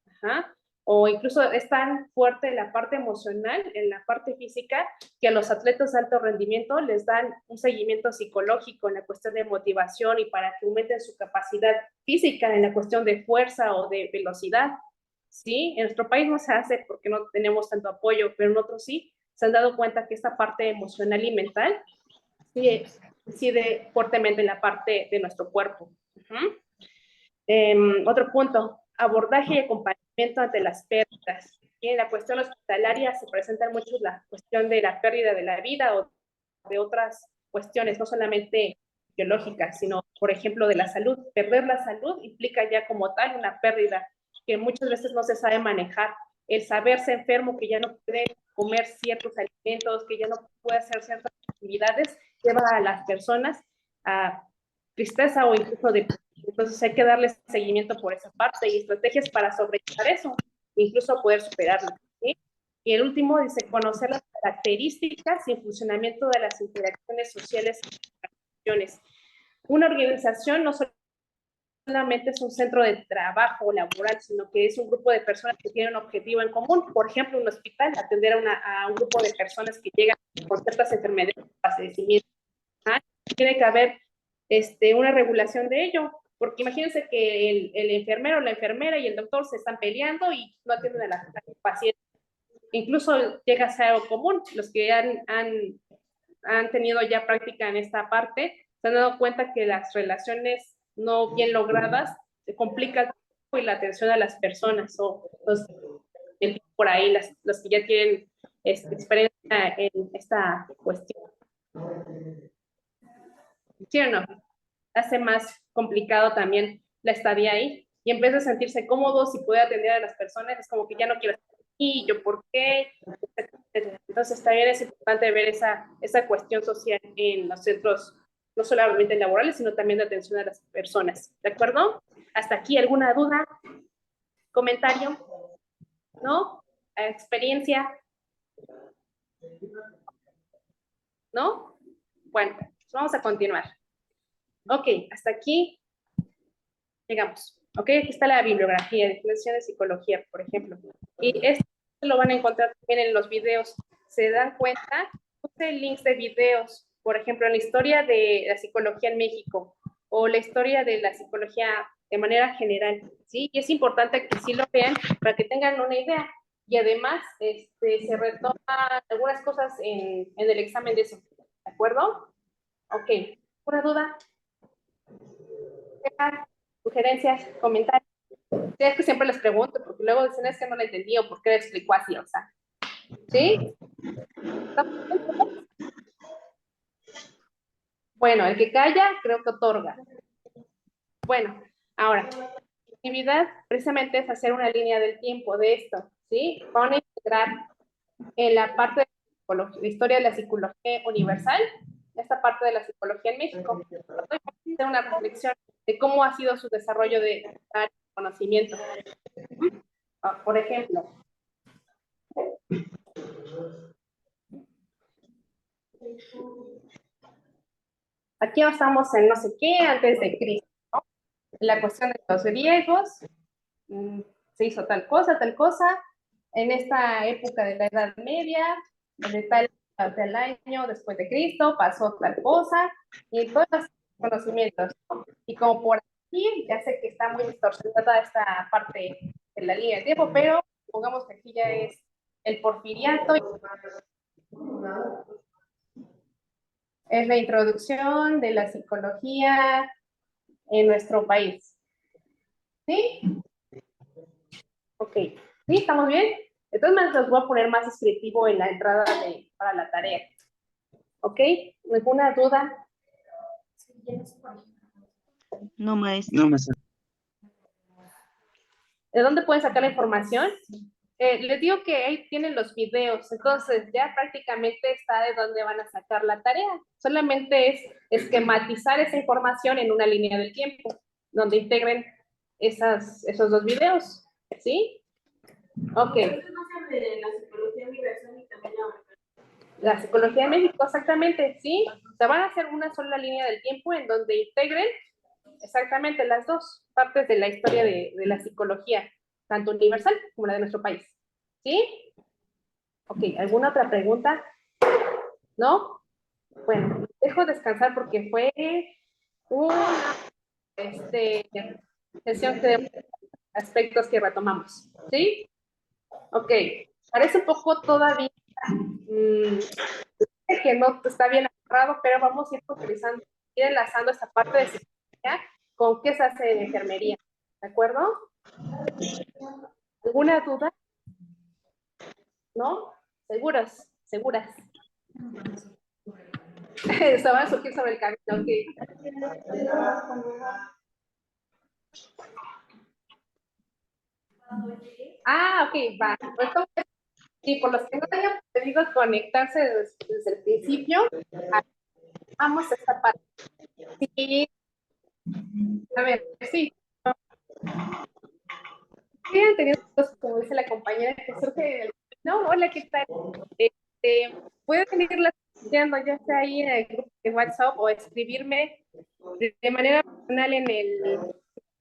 O incluso es tan fuerte la parte emocional, en la parte física, que a los atletas de alto rendimiento les dan un seguimiento psicológico en la cuestión de motivación y para que aumenten su capacidad física en la cuestión de fuerza o de velocidad. ¿Sí? En nuestro país no se hace porque no tenemos tanto apoyo, pero en otros sí. Se han dado cuenta que esta parte emocional y mental sí incide fuertemente en la parte de nuestro cuerpo. Otro punto, abordaje y acompañamiento ante las pérdidas. Y en la cuestión hospitalaria se presenta mucho la cuestión de la pérdida de la vida o de otras cuestiones, no solamente biológicas, sino, por ejemplo, de la salud. Perder la salud implica ya como tal una pérdida que muchas veces no se sabe manejar. El saberse enfermo, que ya no puede comer ciertos alimentos, que ya no puede hacer ciertas actividades, lleva a las personas a tristeza o incluso depresión. Entonces hay que darle seguimiento por esa parte y estrategias para sobrellevar eso, incluso poder superarlo. ¿Sí? Y el último dice conocer las características y el funcionamiento de las interacciones sociales y organizaciones. Una organización no solamente es un centro de trabajo laboral, sino que es un grupo de personas que tienen un objetivo en común. Por ejemplo, un hospital, atender a un grupo de personas que llegan con ciertas enfermedades o padecimientos. Tiene que haber una regulación de ello, porque imagínense que el enfermero, la enfermera y el doctor se están peleando y no atienden a la paciente. Incluso llega a ser algo común. Los que han tenido ya práctica en esta parte se han dado cuenta que las relaciones no bien logradas se complica el tiempo y la atención a las personas o por ahí, los que ya tienen experiencia en esta cuestión. ¿Sí o no? Hace más complicado también la estadía ahí y en vez de sentirse cómodos y poder atender a las personas, es como que ya no quiero estar aquí, ¿yo por qué? Entonces también es importante ver esa cuestión social en los centros, no solamente laborales, sino también de atención a las personas, ¿de acuerdo? ¿Hasta aquí alguna duda? ¿Comentario? ¿No? ¿Experiencia? ¿No? Bueno, vamos a continuar. Ok, hasta aquí llegamos. Ok, aquí está la bibliografía, definición de psicología, por ejemplo. Y esto lo van a encontrar también en los videos. ¿Se dan cuenta? Puse links de videos, por ejemplo, en la historia de la psicología en México o la historia de la psicología de manera general, ¿sí? Y es importante que sí lo vean para que tengan una idea. Y además, se retoman algunas cosas en el examen de eso, ¿de acuerdo? Ok, ¿una duda? ¿Sugerencias? ¿Comentarios? Sí, es que siempre les pregunto, porque luego dicen, es que no lo entendí o por qué lo explicó así, o sea, ¿sí? Bueno, el que calla, creo que otorga. Bueno, ahora, la actividad precisamente es hacer una línea del tiempo de esto, ¿sí? Van a integrar en la parte de la historia de la psicología universal, esta parte de la psicología en México. Voy a hacer una reflexión de cómo ha sido su desarrollo de conocimiento. Por ejemplo, aquí estamos en no sé qué, antes de Cristo, ¿no? La cuestión de los griegos, se hizo tal cosa, en esta época de la Edad Media, de tal año después de Cristo, pasó tal cosa, y todos los conocimientos, ¿no? Y como por aquí, ya sé que está muy distorsionada esta parte de la línea de tiempo, pero pongamos que aquí ya es el porfiriato, es la introducción de la psicología en nuestro país. ¿Sí? Ok. ¿Sí? ¿Estamos bien? De todas maneras, los voy a poner más descriptivo en la entrada para la tarea. ¿Ok? ¿Alguna duda? No, maestra. ¿De dónde pueden sacar la información? Les digo que ahí tienen los videos, entonces ya prácticamente está de dónde van a sacar la tarea. Solamente es esquematizar esa información en una línea del tiempo, donde integren esos dos videos. ¿Sí? Ok. La psicología de México, exactamente, ¿sí? O sea, van a hacer una sola línea del tiempo en donde integren exactamente las dos partes de la historia de la psicología, tanto universal como la de nuestro país. ¿Sí? Ok, ¿alguna otra pregunta? ¿No? Bueno, dejo descansar porque fue una sesión de aspectos que retomamos. ¿Sí? Ok, parece un poco todavía que no está bien agarrado, pero vamos a ir utilizando, ir enlazando esta parte de psicología con qué se hace en enfermería. ¿De acuerdo? ¿Alguna duda? ¿No? ¿Seguras? ¿Seguras? Se van a surgir sobre el camino. Okay. Ah, ok, va. Entonces, sí, por los que no hayan podido conectarse desde el principio, vamos a esta parte. Sí, a ver, sí. Sí, han tenido, como dice la compañera que surge del no, hola, ¿qué tal? Pueden irlas estudiando ya sea ahí en el grupo de WhatsApp o escribirme de manera personal en el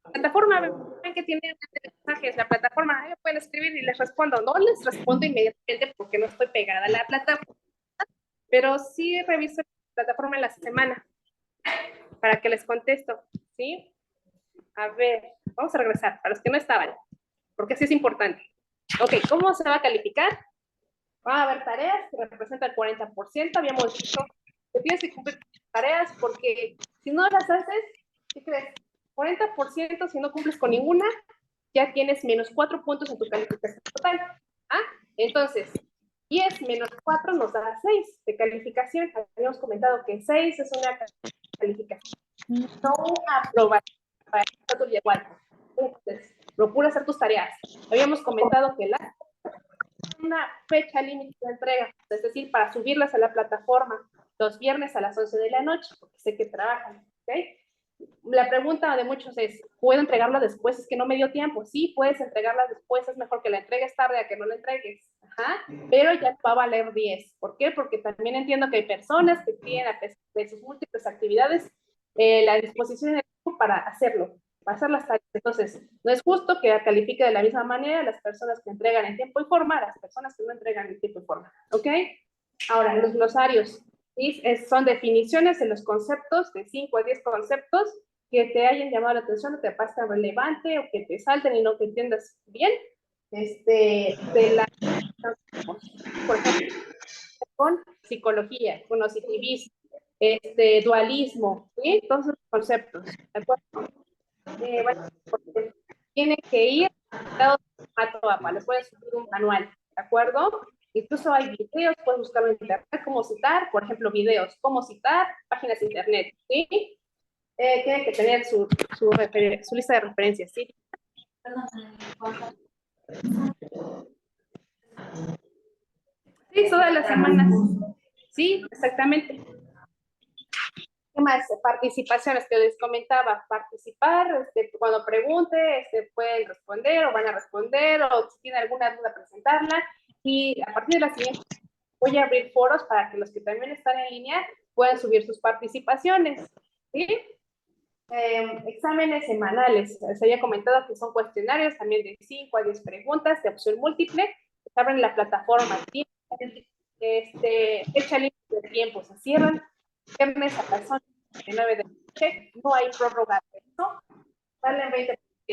plataforma. Ven que tienen mensajes la plataforma, ahí me pueden escribir y les respondo. No les respondo inmediatamente porque no estoy pegada a la plataforma, pero sí reviso la plataforma en la semana para que les contesto, ¿sí? A ver, vamos a regresar para los que no estaban, porque así es importante. Ok, ¿cómo se va a calificar? Va a haber tareas que representan el 40%. Habíamos dicho que tienes que cumplir tareas porque si no las haces, ¿qué crees? 40% si no cumples con ninguna, ya tienes menos 4 puntos en tu calificación total. ¿Ah? Entonces, 10 menos 4 nos da 6 de calificación. Habíamos comentado que 6 es una calificación, no una aprobación para el igual. Entonces, procura hacer tus tareas. Habíamos comentado que una fecha límite de entrega, es decir, para subirlas a la plataforma los viernes a las 11 de la noche, porque sé que trabajan, ¿ok? La pregunta de muchos es, ¿puedo entregarla después? Es que no me dio tiempo. Sí, puedes entregarla después, es mejor que la entregues tarde a que no la entregues. Ajá, pero ya va a valer 10. ¿Por qué? Porque también entiendo que hay personas que tienen, a pesar de sus múltiples actividades, la disposición y el tiempo para hacerlo, para hacer las tareas. Entonces, no es justo que califique de la misma manera a las personas que entregan en tiempo y forma, a las personas que no entregan en tiempo y forma. ¿Ok? Ahora, los glosarios. ¿Sí? Son definiciones de los conceptos, de 5 a 10 conceptos, que te hayan llamado la atención o te parezcan relevante o que te salten y no te entiendas bien, de la, por ejemplo, con psicología, cognitivismo, dualismo, ¿sí? Todos esos conceptos, ¿de acuerdo? Bueno, tiene que ir dado formato APA, les puedes subir un manual, ¿de acuerdo? Incluso hay videos, puedes buscarlo en internet, cómo citar, por ejemplo, videos, cómo citar, páginas de internet, ¿sí? Tiene que tener su lista de referencias, ¿sí? Sí, todas las semanas. Sí, exactamente. ¿Qué más? Participaciones que les comentaba. Participar, cuando pregunte, pueden responder o van a responder, o si tienen alguna duda, presentarla. Y a partir de la siguiente, voy a abrir foros para que los que también están en línea puedan subir sus participaciones. ¿Sí? Exámenes semanales. Les había comentado que son cuestionarios también de 5 a 10 preguntas de opción múltiple. Se abren la plataforma. Fecha límite de tiempo. Se cierran viernes a las 9 de la noche. No hay prórroga de eso. Sale en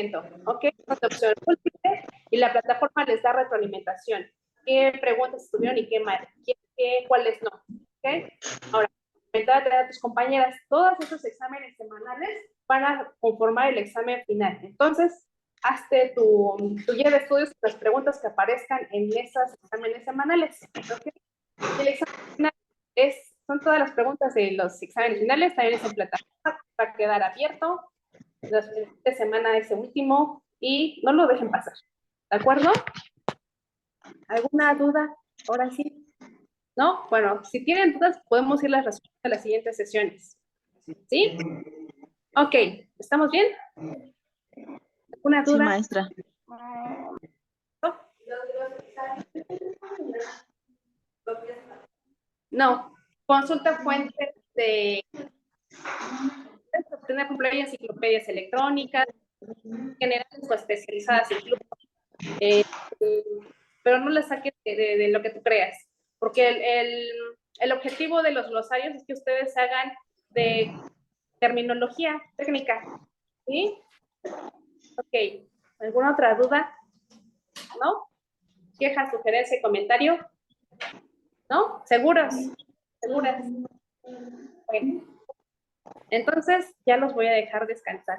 20%. ¿Ok? Son de opción múltiple. Y la plataforma les da retroalimentación. ¿Qué preguntas estuvieron y qué mal? ¿Cuáles no? ¿Ok? Ahora, a tus compañeras, todos esos exámenes semanales van a conformar el examen final. Entonces, hazte tu guía de estudios con las preguntas que aparezcan en esos exámenes semanales. ¿Okay? El examen final son todas las preguntas de los exámenes finales, también es en plataforma, va a quedar abierto. La siguiente semana ese último y no lo dejen pasar. ¿De acuerdo? ¿Alguna duda? Ahora sí. ¿No? Bueno, si tienen dudas, podemos ir las resolviendo en las siguientes sesiones. ¿Sí? Ok, ¿estamos bien? ¿Alguna duda? Sí, maestra. No, consulta fuentes de obtener, por ejemplo, hay enciclopedias electrónicas, generales o especializadas incluso, pero no las saques de lo que tú creas, porque el objetivo de los glosarios es que ustedes hagan de terminología técnica, ¿sí? Ok, ¿alguna otra duda? ¿No? ¿Queja, sugerencia, comentario? ¿No? ¿Seguros? ¿Seguras? Bueno, entonces ya los voy a dejar descansar,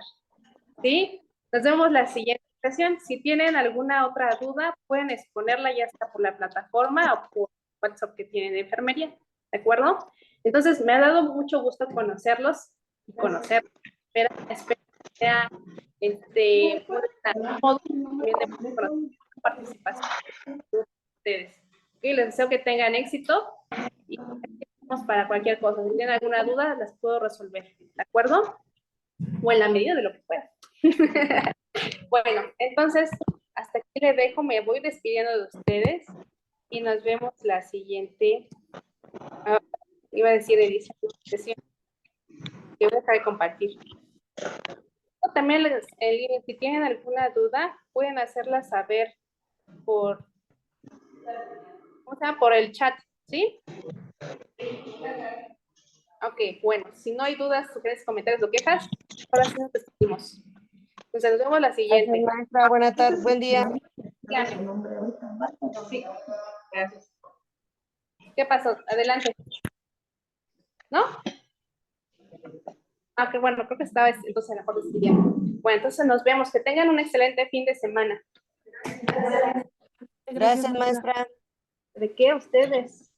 ¿sí? Nos vemos la siguiente sesión. Si tienen alguna otra duda, pueden exponerla ya sea por la plataforma o por WhatsApp que tienen de enfermería, ¿de acuerdo? Entonces, me ha dado mucho gusto conocerlos y conocerlos. Espero que sea un modo también de participación de ustedes. Y les deseo que tengan éxito y para cualquier cosa. Si tienen alguna duda, las puedo resolver, ¿de acuerdo? O en la medida de lo que pueda. Bueno, entonces, hasta aquí le dejo, me voy despidiendo de ustedes y nos vemos la siguiente, iba a decir edición, sesión, que voy a dejar de compartir. También, si tienen alguna duda, pueden hacerla saber por, ¿cómo se llama? Por el chat, ¿sí? Ok, bueno, si no hay dudas, sugerencias, comentarios o quejas, ahora sí nos despedimos. Entonces, nos vemos la siguiente. Gracias, maestra. Buenas tardes. Buen día. Sí, gracias. ¿Qué pasó? Adelante. ¿No? Ah, qué bueno, creo que estaba entonces mejor despidiendo. Bueno, entonces nos vemos. Que tengan un excelente fin de semana. Gracias, maestra. ¿De qué ustedes?